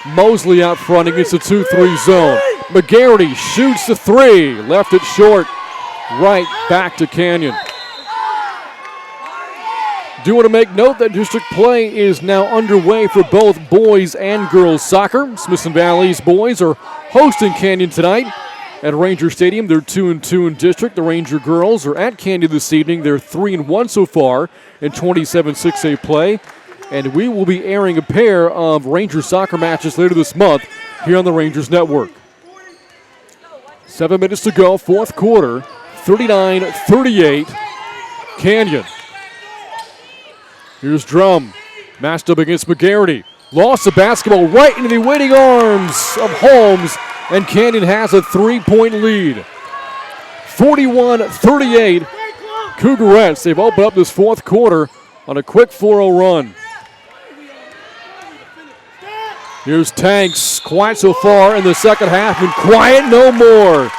Mosley out front against the 2-3 zone. McGarity shoots the 3, left it short. Right back to Canyon. Do want to make note that district play is now underway for both boys and girls soccer. Smithson Valley's boys are hosting Canyon tonight at Ranger Stadium. They're 2-2 in district. The Ranger girls are at Canyon this evening. They're 3-1 so far in 27-6A play. and we will be airing a pair of Rangers soccer matches later this month here on the Rangers Network. 7 minutes to go, fourth quarter, 39-38, Canyon. Here's Drum, matched up against McGarity. Lost the basketball right into the waiting arms of Holmes, and Canyon has a 3-point lead. 41-38, Cougarettes. They've opened up this fourth quarter on a quick 4-0 run. Here's Tanks, quiet so far in the second half, and quiet no more.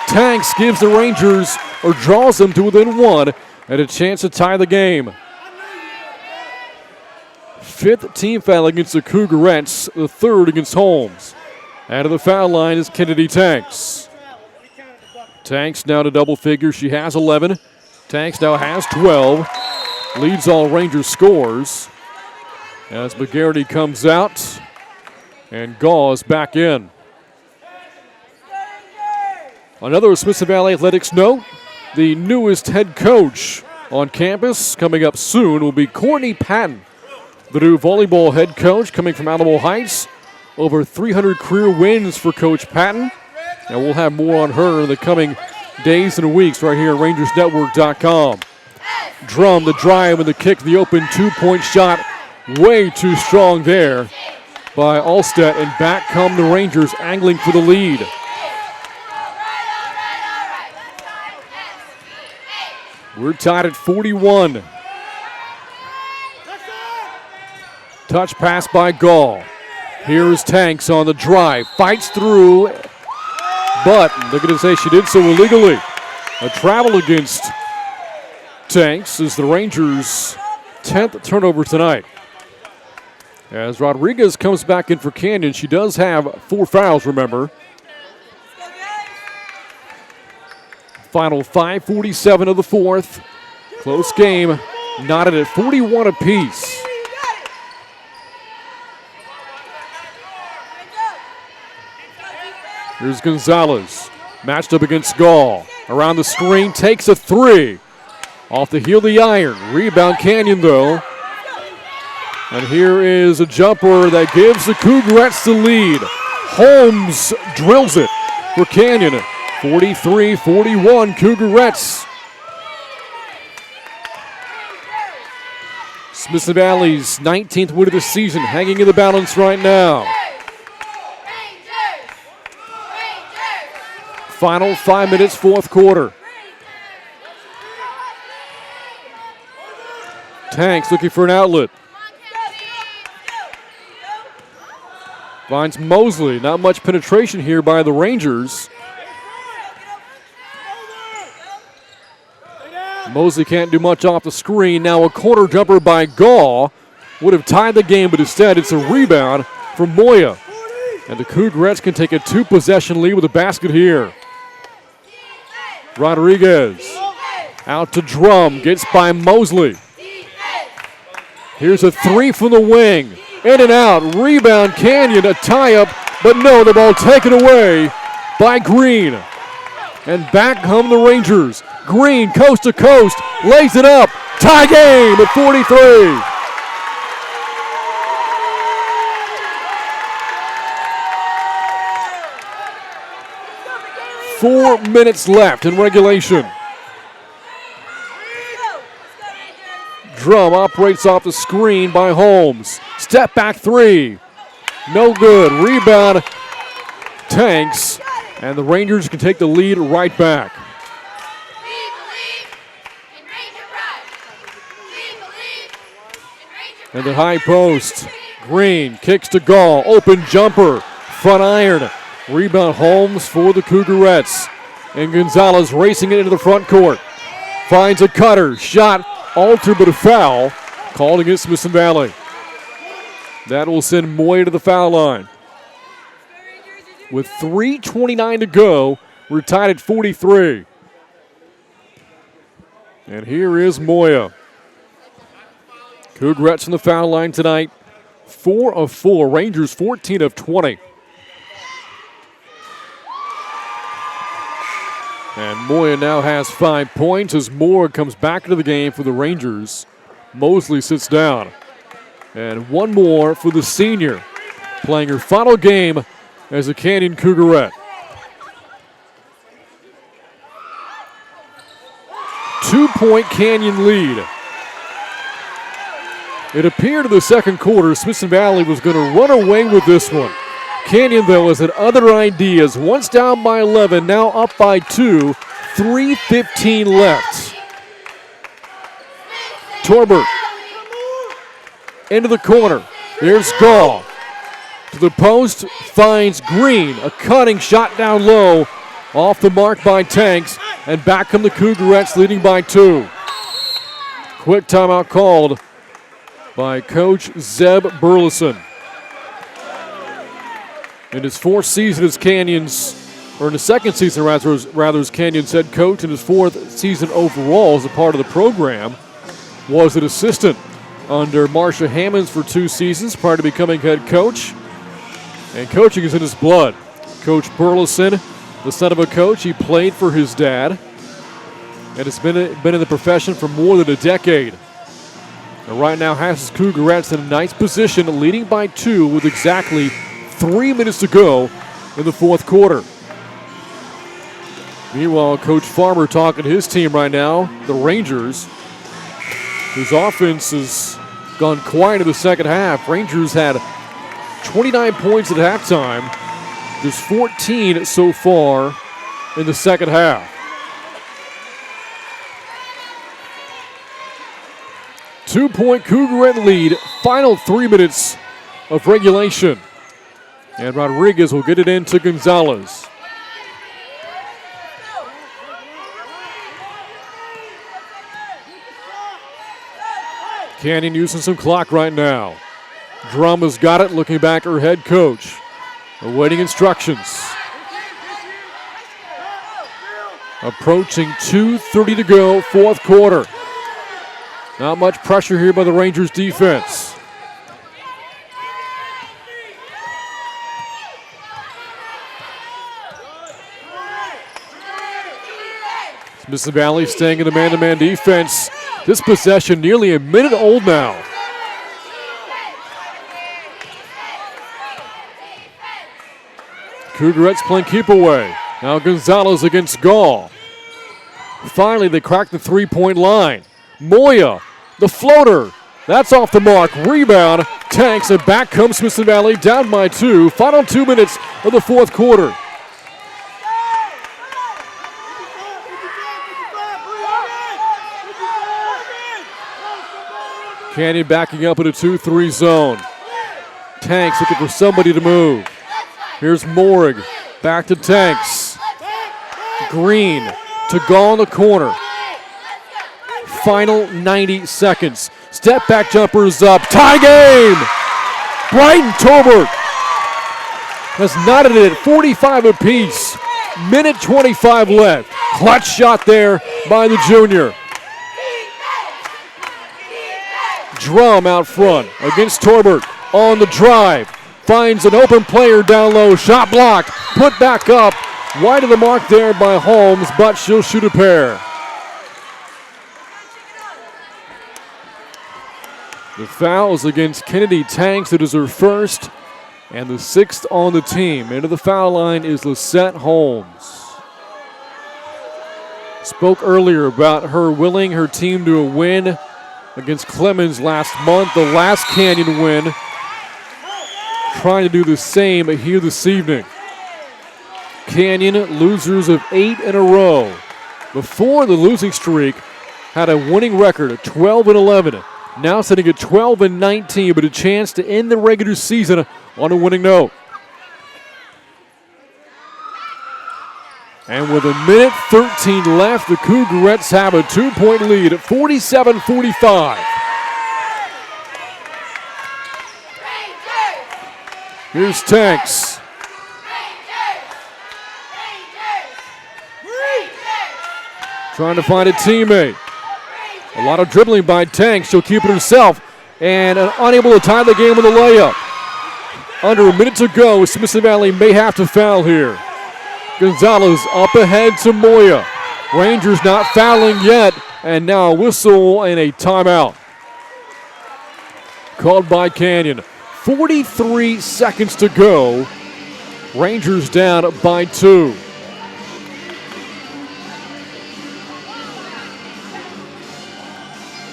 Tanks gives the Rangers, or draws them to within one, and a chance to tie the game. Fifth team foul against the Cougarettes, the third against Holmes. Out of the foul line is Kennedy Tanks. Tanks now to double figures. She has 11. Tanks now has 12. Leads all Rangers scores. As McGarity comes out and Gauze back in. Another Smithson Valley Athletics note, the newest head coach on campus coming up soon will be Courtney Patton, the new volleyball head coach coming from Alamo Heights. Over 300 career wins for Coach Patton. And we'll have more on her in the coming days and weeks right here at RangersNetwork.com. Drum, the drive and the kick, the open two-point shot. Way too strong there by Alstead, and back come the Rangers angling for the lead. We're tied at 41. Touch pass by Gall. Here's Tanks on the drive. Fights through, but they're going to say she did so illegally. A travel against Tanks is the Rangers' 10th turnover tonight. As Rodriguez comes back in for Canyon, she does have 4 fouls, remember. Final 5:47 of the fourth. Close game, knotted at 41 apiece. Here's Gonzalez, matched up against Gall. Around the screen, takes a 3. Off the heel of the iron. Rebound Canyon, though. And here is a jumper that gives the Cougarettes the lead. Holmes drills it for Canyon. 43-41, Cougarettes. Smithson Valley's 19th win of the season, hanging in the balance right now. Final 5 minutes, fourth quarter. Tanks looking for an outlet. Finds Mosley. Not much penetration here by the Rangers. Mosley can't do much off the screen. Now a corner jumper by Gall would have tied the game, but instead it's a rebound from Moya. And the Cougarettes can take a 2-possession lead with a basket here. Rodriguez out to Drum, gets by Mosley. Here's a 3 from the wing. In and out, rebound Canyon, a tie-up, but no, the ball taken away by Green. And back come the Rangers. Green, coast to coast, lays it up. Tie game at 43. Four minutes left in regulation. Drum operates off the screen by Holmes. Step back 3. No good. Rebound Tanks. And the Rangers can take the lead right back. And the high post. Green kicks to Gall. Open jumper. Front iron. Rebound Holmes for the Cougarettes. And Gonzalez racing it into the front court. Finds a cutter. Shot altered, but a foul called against Smithson Valley. That will send Moya to the foul line. With 3:29 to go, we're tied at 43. And here is Moya. Cougarettes on the foul line tonight. 4 of 4. Rangers 14 of 20. And Moya now has 5 points as Moore comes back into the game for the Rangers. Mosley sits down. And one more for the senior, playing her final game as a Canyon Cougarette. 2-point Canyon lead. It appeared in the second quarter Smithson Valley was going to run away with this one. Canyon, though, has had other ideas. Once down by 11, now up by 2. 3:15 left. Torbert into the corner. There's Gall. To the post, finds Green. A cutting shot down low. Off the mark by Tanks. And back come the Cougarettes, leading by 2. Quick timeout called by Coach Zeb Burleson. In his fourth season as Canyons, or in his second season rather as Canyons head coach, in his fourth season overall as a part of the program, was an assistant under Marsha Hammonds for 2 seasons prior to becoming head coach. And coaching is in his blood. Coach Burleson, the son of a coach, he played for his dad and has been in the profession for more than a decade. And right now has his Cougarettes in a nice position, leading by 2 with exactly 3 minutes to go in the fourth quarter. Meanwhile, Coach Farmer talking to his team right now, the Rangers, whose offense has gone quiet in the second half. Rangers had 29 points at halftime. There's 14 so far in the second half. 2-point Cougarette lead, final 3 minutes of regulation. And Rodriguez will get it into Gonzalez. Canyon using some clock right now. Drum has got it, looking back at her head coach. Awaiting instructions. Approaching 2:30 to go, fourth quarter. Not much pressure here by the Rangers defense. Smithson Valley staying in the man-to-man defense. This possession nearly a minute old now. Cougarettes playing keep away. Now Gonzalez against Gall. Finally, they cracked the three-point line. Moya, the floater. That's off the mark. Rebound. Tanks, and back comes Smithson Valley, down by 2. Final 2 minutes of the fourth quarter. Canyon backing up in a 2-3 zone. Tanks looking for somebody to move. Here's Morrig. Back to Tanks. Green to Gall in the corner. Final 90 seconds. Step back jumper is up. Tie game! Bryton Tolbert has knotted it at 45 apiece. Minute 25 left. Clutch shot there by the junior. Drum out front against Torbert on the drive. Finds an open player down low. Shot blocked. Put back up. Wide of the mark there by Holmes, but she'll shoot a pair. The foul is against Kennedy Tanks. It is her first and the 6th on the team. Into the foul line is Lisette Holmes. Spoke earlier about her willing her team to a win against Clemens last month, the last Canyon win. Trying to do the same here this evening. Canyon, losers of 8 in a row. Before the losing streak, had a winning record of 12-11. Now sitting at 12-19, but a chance to end the regular season on a winning note. And with a minute 13 left, the Cougarettes have a 2-point lead at 47-45. Here's Tanks. Trying to find a teammate. A lot of dribbling by Tanks. She'll keep it herself. And unable to tie the game with a layup. Under a minute to go, Smithson Valley may have to foul here. Gonzalez up ahead to Moya. Rangers not fouling yet. And now a whistle and a timeout. called by Canyon. 43 seconds to go. Rangers down by 2.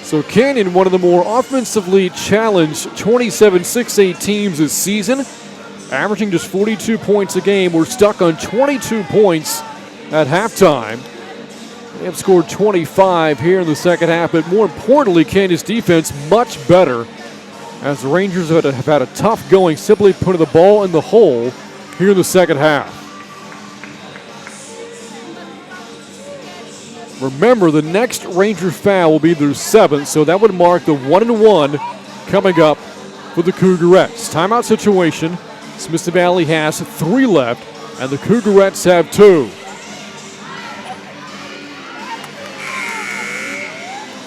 So Canyon, one of the more offensively challenged 27-6-8 teams this season, averaging just 42 points a game. We're stuck on 22 points at halftime. They have scored 25 here in the second half, but more importantly, Canyon's defense much better as the Rangers have had a tough going, simply putting the ball in the hole here in the second half. Remember, the next Ranger foul will be their 7th, so that would mark the 1-1 coming up for the Cougarettes. Timeout situation. Smithson Valley has 3 left, and the Cougarettes have 2.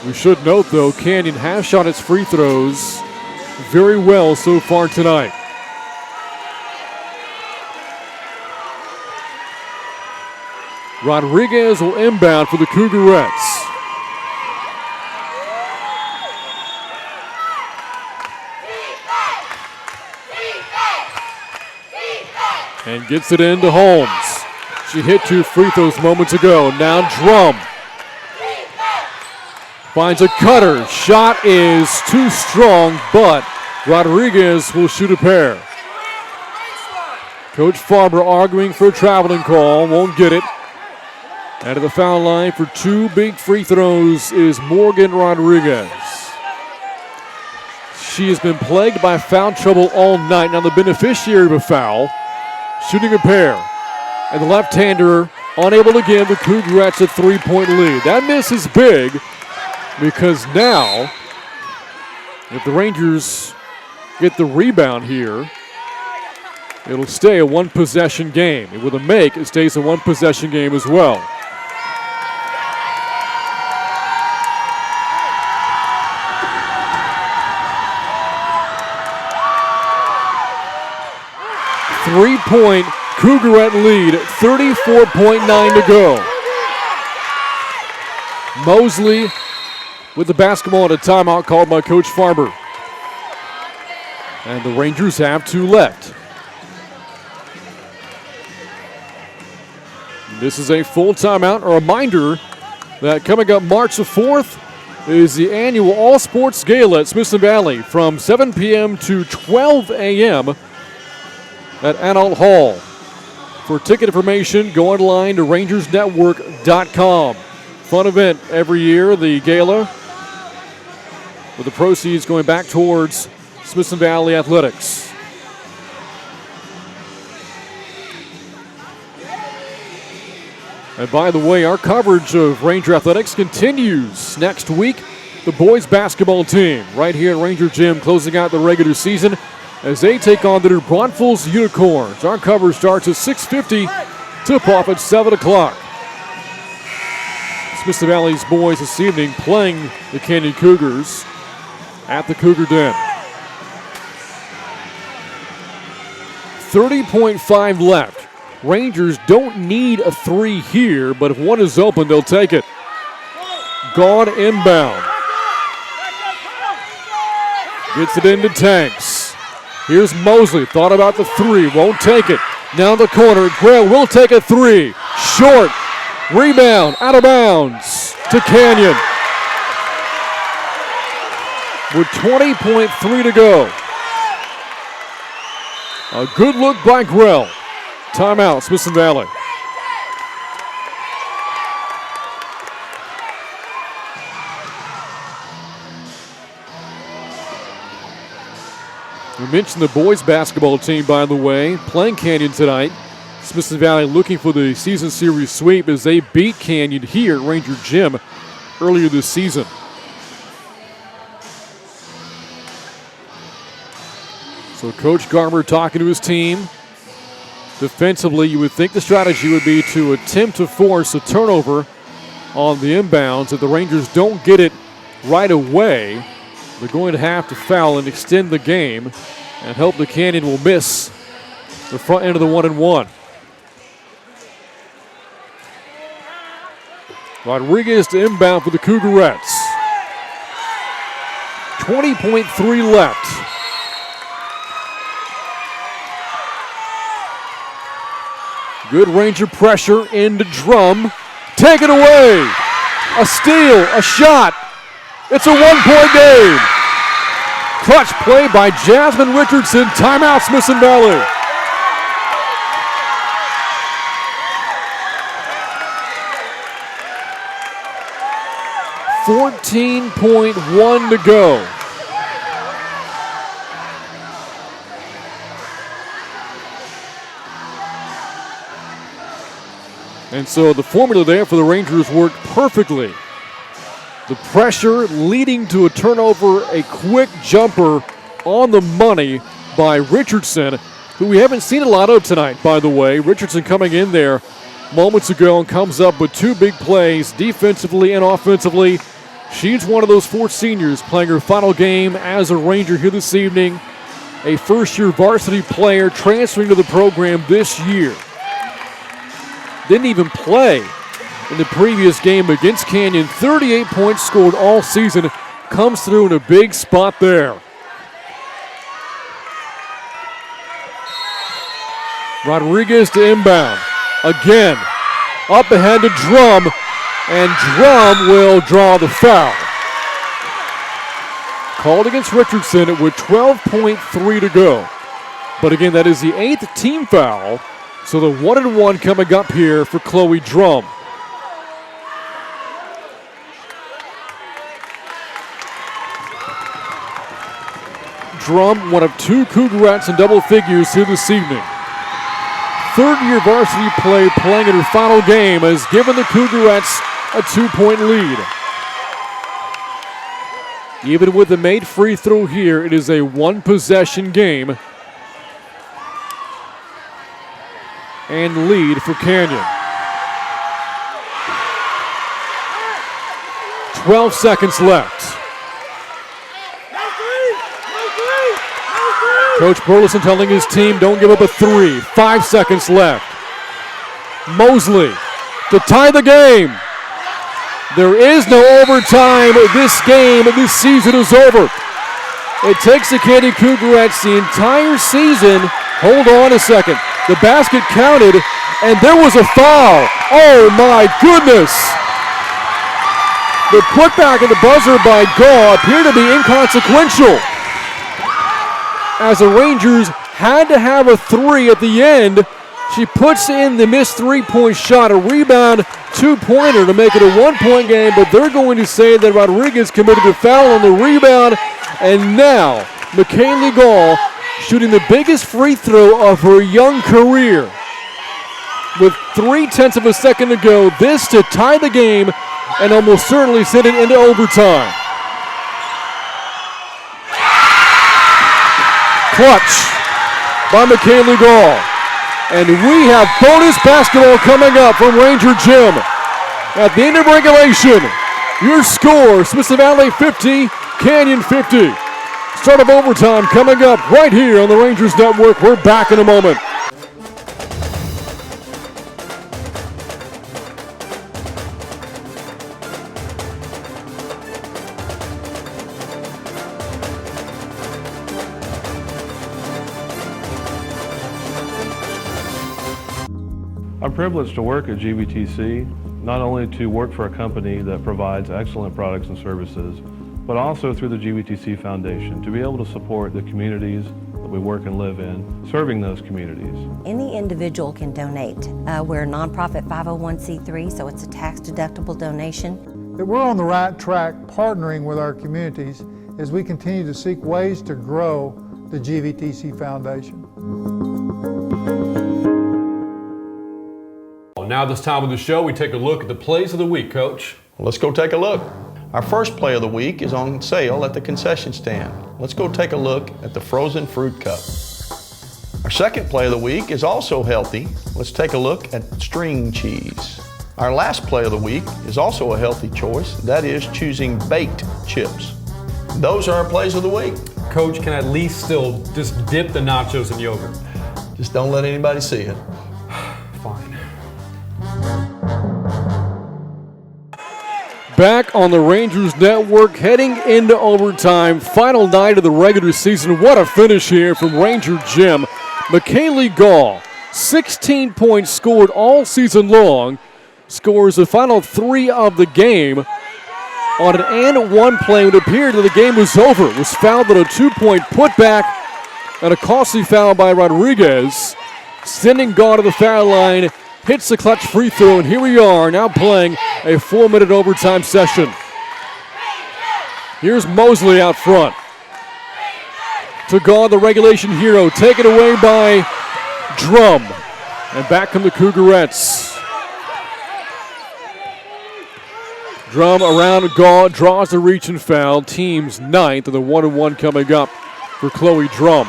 We should note, though, Canyon has shot its free throws very well so far tonight. Rodriguez will inbound for the Cougarettes. And gets it into Holmes. She hit 2 free throws moments ago. Now Drum finds a cutter. Shot is too strong, but Rodriguez will shoot a pair. Coach Farber arguing for a traveling call. Won't get it. And at the foul line for 2 big free throws is Morgan Rodriguez. She has been plagued by foul trouble all night. Now the beneficiary of a foul, shooting a pair. And the left-hander unable to give the Cougarettes a 3-point lead. That miss is big because now, if the Rangers get the rebound here, it'll stay a 1-possession game. And with a make, it stays a 1-possession game as well. Three-point Cougarette lead, 34.9 to go. Mosley with the basketball and a timeout called by Coach Farber. And the Rangers have 2 left. This is a full timeout. A reminder that coming up March the 4th is the annual All Sports Gala at Smithson Valley from 7 p.m. to 12 a.m. at Analt Hall. For ticket information, go online to rangersnetwork.com. Fun event every year, the gala, with the proceeds going back towards Smithson Valley Athletics. And by the way, our coverage of Ranger Athletics continues next week. The boys basketball team right here at Ranger Gym closing out the regular season as they take on the New Braunfels Unicorns. Our coverage starts at 6:50, tip-off at 7 o'clock. Smithson Valley's boys this evening playing the Canyon Cougars at the Cougar Den. 30.5 left. Rangers don't need a 3 here, but if one is open, they'll take it. Gone inbound. Gets it into Tanks. Here's Mosley. Thought about the 3. Won't take it. Now the corner. Grail will take a 3. Short. Rebound. Out of bounds to Canyon. With 20.3 to go. A good look by Grell. Timeout, Smithson Valley. We mentioned the boys basketball team, by the way, playing Canyon tonight. Smithson Valley looking for the season series sweep as they beat Canyon here at Ranger Gym earlier this season. So Coach Garber talking to his team. Defensively, you would think the strategy would be to attempt to force a turnover on the inbounds. If the Rangers don't get it right away, they're going to have to foul and extend the game and hope the Canyon will miss the front end of the 1-and-1. Rodriguez to inbound for the Cougarettes. 20.3 left. Good Ranger pressure into Drum. Taken away. A steal, a shot. It's a 1-point game. Clutch play by Jasmine Richardson. Timeout, Smithson Valley. $14.1 to go. And so the formula there for the Rangers worked perfectly. The pressure leading to a turnover, a quick jumper on the money by Richardson, who we haven't seen a lot of tonight, by the way. Richardson coming in there moments ago and comes up with two big plays defensively and offensively. She's one of those four seniors playing her final game as a Ranger here this evening. A first-year varsity player transferring to the program this year. Didn't even play in the previous game against Canyon. 38 points scored all season. Comes through in a big spot there. Rodriguez to inbound. Again, up ahead to Drum, and Drum will draw the foul. Called against Richardson with 12.3 to go. But again, that is the 8th team foul. So the 1-and-1 coming up here for Chloe Drum. Drum, one of two Cougarettes in double figures here this evening. Third-year varsity play playing in her final game has given the Cougarettes a 2-point lead. Even with the made free throw here, it is a one-possession game. And lead for Canyon. 12 seconds left. Coach Burleson telling his team, don't give up a three. 5 seconds left. Mosley to tie the game. There is no overtime. This game, this season is over. It takes the Canyon Cougarettes the entire season. Hold on a second. The basket counted, and there was a foul. Oh my goodness. The putback of the buzzer by Gaw appeared to be inconsequential, as the Rangers had to have a three at the end. She puts in the missed three-point shot, a rebound, two-pointer to make it a one-point game, but they're going to say that Rodriguez committed a foul on the rebound, and now McKaylee Gaw shooting the biggest free throw of her young career. With 0.3 of a second to go, this to tie the game and almost certainly send it into overtime. Clutch by McKaylee Gaw. And we have bonus basketball coming up from Ranger Gym. At the end of regulation, your score, Smithson Valley 50, Canyon 50. Start of overtime coming up right here on the Rangers Network. We're back in a moment. I'm privileged to work at GVTC, not only to work for a company that provides excellent products and services, but also through the GVTC Foundation to be able to support the communities that we work and live in, serving those communities. Any individual can donate. We're a nonprofit 501c3, so it's a tax-deductible donation. That we're on the right track partnering with our communities as we continue to seek ways to grow the GVTC Foundation. Now this time of the show, we take a look at the plays of the week, Coach. Let's go take a look. Our first play of the week is on sale at the concession stand. Let's go take a look at the frozen fruit cup. Our second play of the week is also healthy. Let's take a look at string cheese. Our last play of the week is also a healthy choice. That is choosing baked chips. Those are our plays of the week. Coach, can I at least still just dip the nachos in yogurt? Just don't let anybody see it. Fine. back on the Rangers Network, heading into overtime. Final night of the regular season. What a finish here from Ranger Jim. McKaylee Gall, 16 points scored all season long, scores the final 3 of the game. On an and one play, it appeared that the game was over. It was fouled on a 2-point putback and a costly foul by Rodriguez. Sending Gall to the foul line, hits the clutch free throw, and here we are now playing a 4-minute overtime session. Here's Mosley out front. To Gall, the regulation hero, taken away by Drum. And back come the Cougarettes. Drum around Gall, draws the reach and foul. Team's 9th, and the 1-1 coming up for Chloe Drum.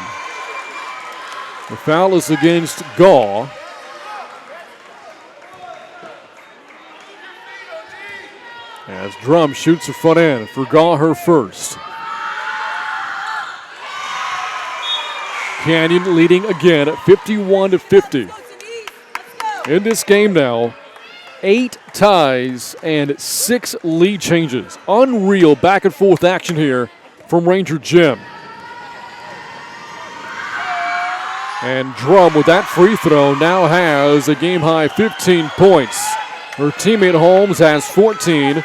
The foul is against Gall. As Drum shoots the front end for Gall, her first. Canyon leading again at 51-50. In this game now, 8 ties and 6 lead changes. Unreal back and forth action here from Ranger Jim. And Drum with that free throw now has a game-high 15 points. Her teammate Holmes has 14.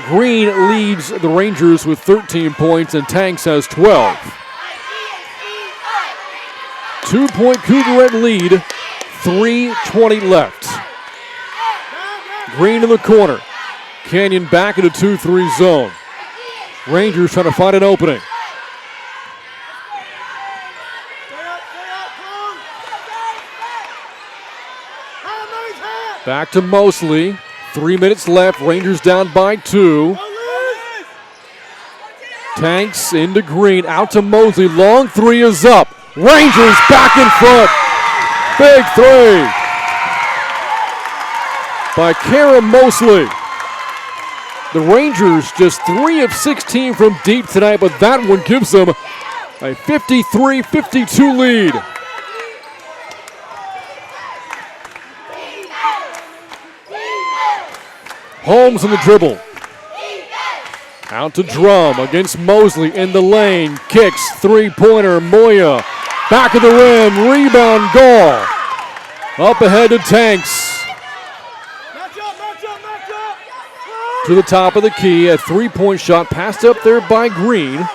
Green leads the Rangers with 13 points, and Tanks has 12. 2-point Cougarette lead, 3:20 left. Green in the corner. Canyon back in a 2-3 zone. Rangers trying to find an opening. Back to Mosley. 3 minutes left. Rangers down by 2. Tanks into Green. Out to Mosley. Long 3 is up. Rangers back in front. Big 3 by Kara Mosley. The Rangers just 3 of 16 from deep tonight, but that one gives them a 53-52 lead. Holmes in the dribble. Out to Drum against Mosley in the lane. Kicks, 3-pointer, Moya. Back of the rim, rebound, Gall. Up ahead to Tanks. To the top of the key, a 3-point shot passed up there by Green.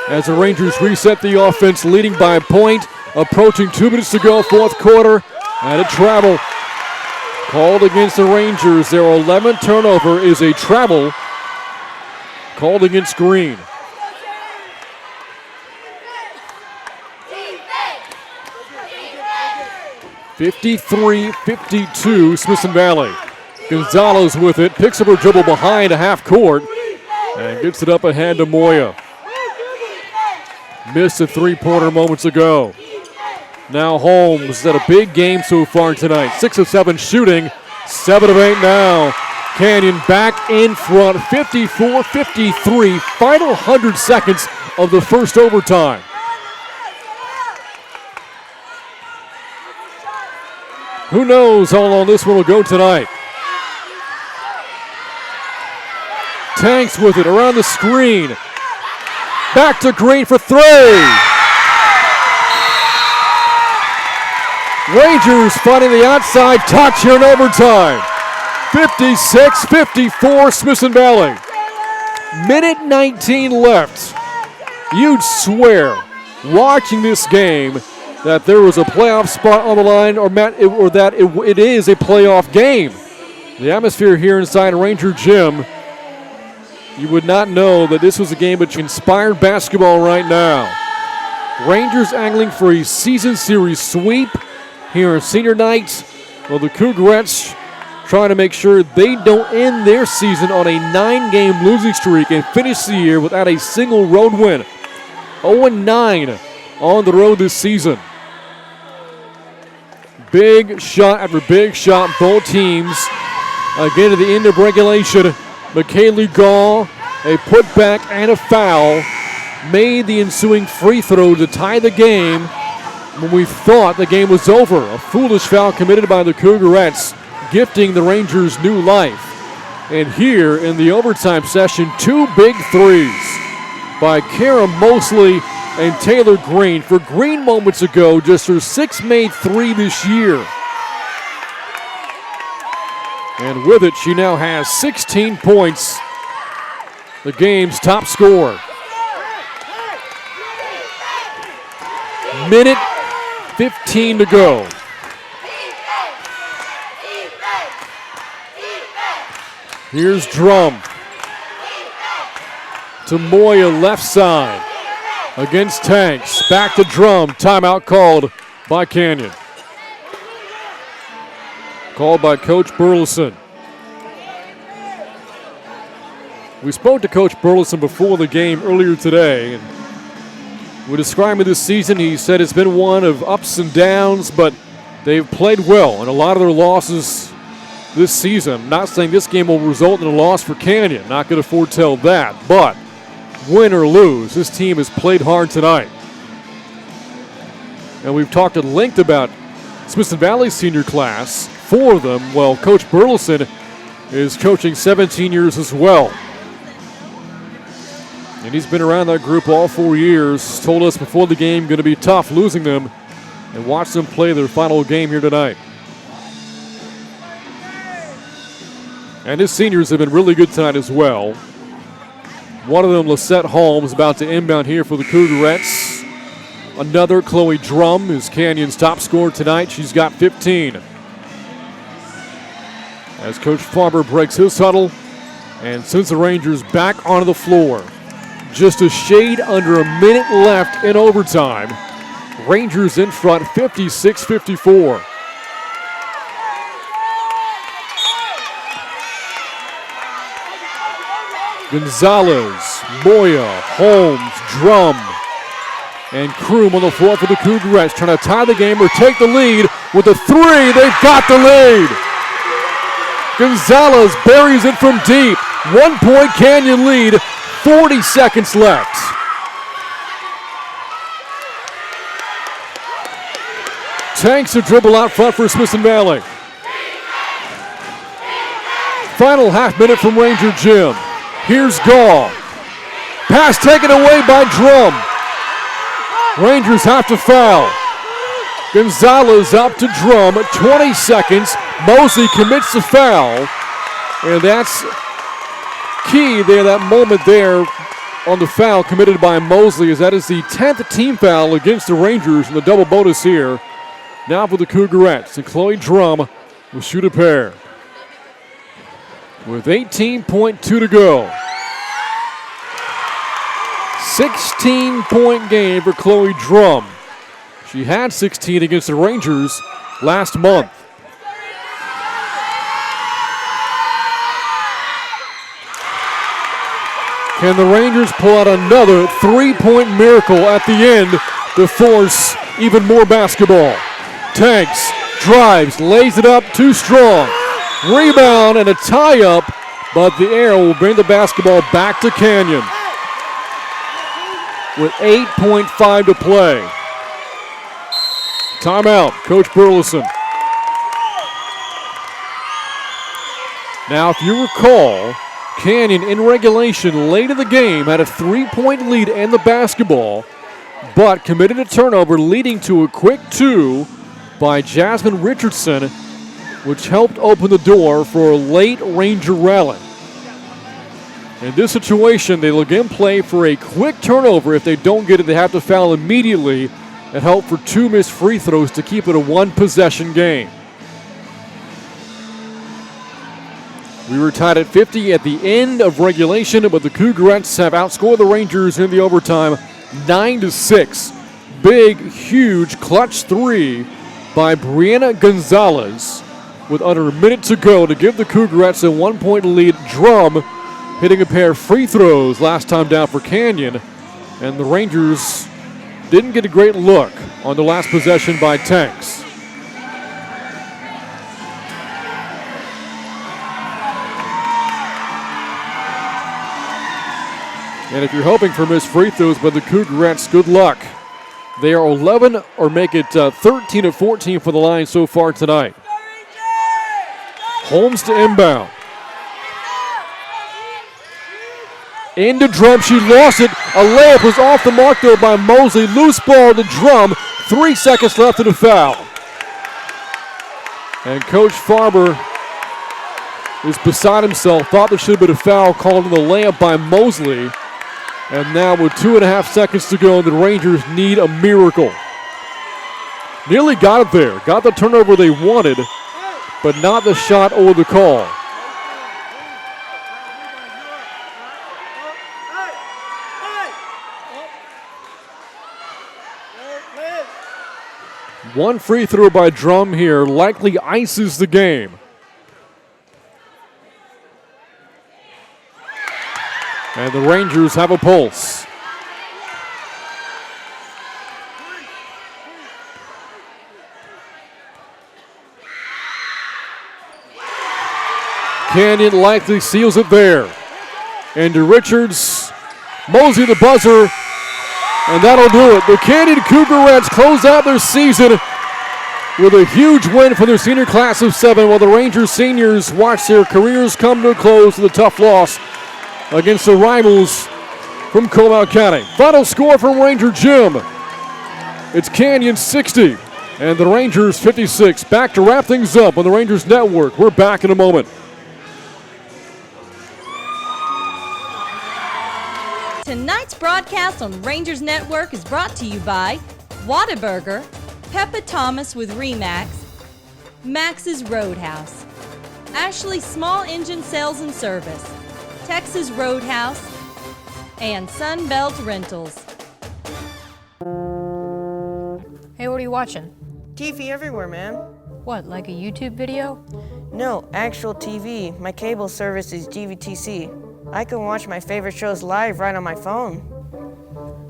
As the Rangers reset the offense, leading by a point. Approaching 2 minutes to go, fourth quarter. And a travel called against the Rangers. Their 11th turnover is a travel called against Green. (53-52) Smithson Valley. Gonzalez with it, picks up her dribble behind a half court and gets it up ahead to Moya. Missed a 3-pointer moments ago. Now Holmes had a big game so far tonight. 6 of 7 shooting, 7 of 8 now. Canyon back in front, 54-53. Final 100 seconds of the first overtime. Who knows how long this one will go tonight. Tanks with it around the screen. Back to Green for 3. Rangers finding the outside touch here in overtime. 56-54 Smithson Valley. Minute 19 left. You'd swear, watching this game, that there was a playoff spot on the line, or that it is a playoff game. The atmosphere here inside Ranger Gym, you would not know that this was a game between inspired basketball right now. Rangers angling for a season series sweep here on senior night. Well, the Cougarettes trying to make sure they don't end their season on a 9-game losing streak and finish the year without a single road win. 0-9 on the road this season. Big shot after big shot, both teams. Again at the end of regulation, McKaylee Gall, a putback and a foul, made the ensuing free throw to tie the game when we thought the game was over. A foolish foul committed by the Cougarettes, gifting the Rangers new life. And here in the overtime session, 2 big threes by Kara Mosley and Taylor Green. For Green moments ago, just her 6th made 3 this year. And with it, she now has 16 points, the game's top scorer. Minute 15 to go. Here's Drum to Moya, left side against Tanks. Back to Drum. Timeout called by Canyon. Called by Coach Burleson. We spoke to Coach Burleson before the game earlier today, and we're describing this season. He said it's been one of ups and downs, but they've played well, and a lot of their losses this season. Not saying this game will result in a loss for Canyon. Not going to foretell that. But win or lose, this team has played hard tonight. And we've talked at length about Smithson Valley's senior class. 4 of them. Well, Coach Burleson is coaching 17 years as well. And he's been around that group all 4 years. Told us before the game, going to be tough losing them. And watch them play their final game here tonight. And his seniors have been really good tonight as well. One of them, Lisette Holmes, about to inbound here for the Cougarettes. Another, Chloe Drum, is Canyon's top scorer tonight. She's got 15. As Coach Farber breaks his huddle and sends the Rangers back onto the floor. Just a shade under a minute left in overtime. Rangers in front, 56-54. Gonzalez, Moya, Holmes, Drum, and Kroom on the floor for the Cougarettes, trying to tie the game or take the lead with a 3. They've got the lead. Gonzalez buries it from deep. 1-point Canyon lead, 40 seconds left. Tanks a dribble out front for Smithson Valley. Final half minute from Ranger Gym. Here's Gall. Pass taken away by Drum. Rangers have to foul. Gonzalez up to Drum. 20 seconds. Mosley commits the foul. And that's key there, that moment there on the foul committed by Mosley, as that is the 10th team foul against the Rangers in the double bonus here. Now for the Cougarettes. And Chloe Drum will shoot a pair. With 18.2 to go. 16-point game for Chloe Drum. She had 16 against the Rangers last month. Can the Rangers pull out another 3-point miracle at the end to force even more basketball? Tanks, drives, lays it up, too strong. Rebound and a tie-up, but the air will bring the basketball back to Canyon with 8.5 to play. Timeout, Coach Burleson. Now, if you recall, Canyon in regulation late in the game had a 3-point lead and the basketball, but committed a turnover leading to a quick 2 by Jasmine Richardson, which helped open the door for a late Ranger rally. In this situation, they'll again play for a quick turnover. If they don't get it, they have to foul immediately and hope for 2 missed free throws to keep it a 1-possession game. We were tied at 50 at the end of regulation, but the Cougarettes have outscored the Rangers in the overtime 9-6. Big, huge, clutch 3 by Brianna Gonzalez with under a minute to go to give the Cougarettes a 1-point lead. Drum hitting a pair of free throws last time down for Canyon, and the Rangers didn't get a great look on the last possession by Tanks. And if you're hoping for missed free throws by the Cougarettes, good luck. They are 11 or make it 13 of 14 for the line so far tonight. Holmes to inbound. Into Drum, she lost it. A layup was off the mark though by Mosley. Loose ball to Drum. 3 seconds left in the foul. And Coach Farber is beside himself. Thought there should have been a foul called on the layup by Mosley. And now with 2.5 seconds to go, the Rangers need a miracle. Nearly got it there. Got the turnover they wanted, but not the shot or the call. One free throw by Drum here likely ices the game. And the Rangers have a pulse. Canyon likely seals it there. Into Richards. Mosey the buzzer. And that'll do it. The Canyon Cougars close out their season with a huge win for their senior class of 7, while the Rangers seniors watch their careers come to a close with a tough loss against the rivals from Comal County. Final score from Ranger Gym. It's Canyon 60 and the Rangers 56. Back to wrap things up on the Rangers Network. We're back in a moment. Tonight's broadcast on Rangers Network is brought to you by Whataburger, Peppa Thomas with Remax, Max's Roadhouse, Ashley Small Engine Sales and Service, Texas Roadhouse, and Sunbelt Rentals. Hey, what are you watching? TV everywhere, man. What, like a YouTube video? No, actual TV. My cable service is GVTC. I can watch my favorite shows live right on my phone.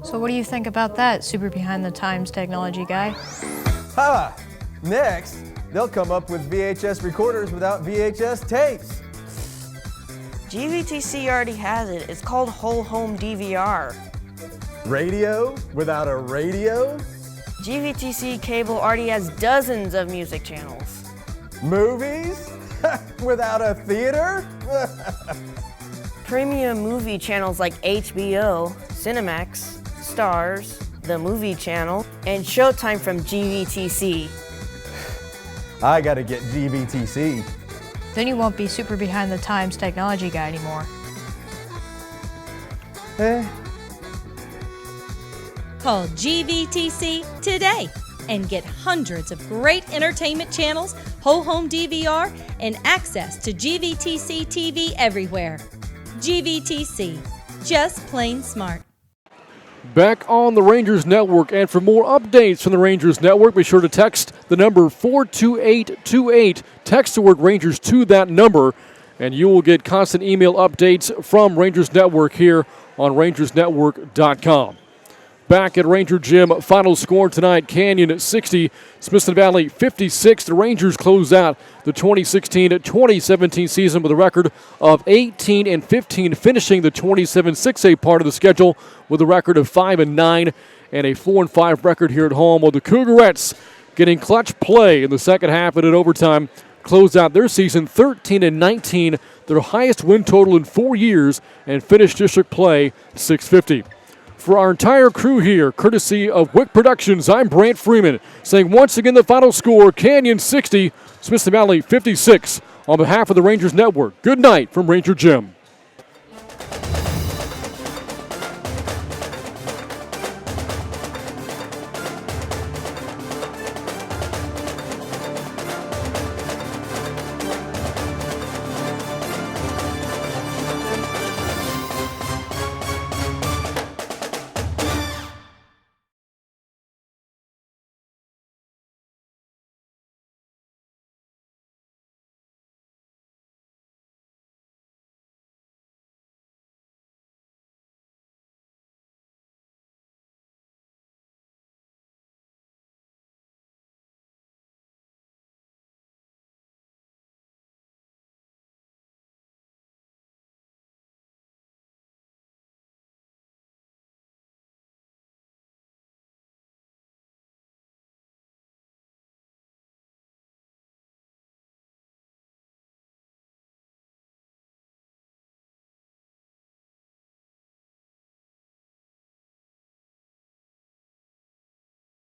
So what do you think about that, super behind the times technology guy? Ha! Next, they'll come up with VHS recorders without VHS tapes. GVTC already has it. It's called Whole Home DVR. Radio without a radio? GVTC cable already has dozens of music channels. Movies without a theater? Premium movie channels like HBO, Cinemax, Stars, The Movie Channel, and Showtime from GVTC. I gotta get GVTC. Then you won't be super behind the times technology guy anymore. Call GVTC today and get hundreds of great entertainment channels, whole home DVR, and access to GVTC TV everywhere. GVTC, just plain smart. Back on the Rangers Network, and for more updates from the Rangers Network, be sure to text the number 42828. Text the word Rangers to that number, and you will get constant email updates from Rangers Network here on rangersnetwork.com. Back at Ranger Gym, final score tonight, Canyon 60, Smithson Valley 56. The Rangers close out the 2016-2017 season with a record of 18-15, finishing the 27-6A part of the schedule with a record of 5-9 and a 4-5 record here at home, while the Cougars getting clutch play in the second half and in overtime close out their season 13-19, their highest win total in 4 years, and finish district play 650. For our entire crew here, courtesy of Wick Productions, I'm Brant Freeman, saying once again the final score, Canyon 60, Smithson Valley 56. On behalf of the Rangers Network, good night from Ranger Gym.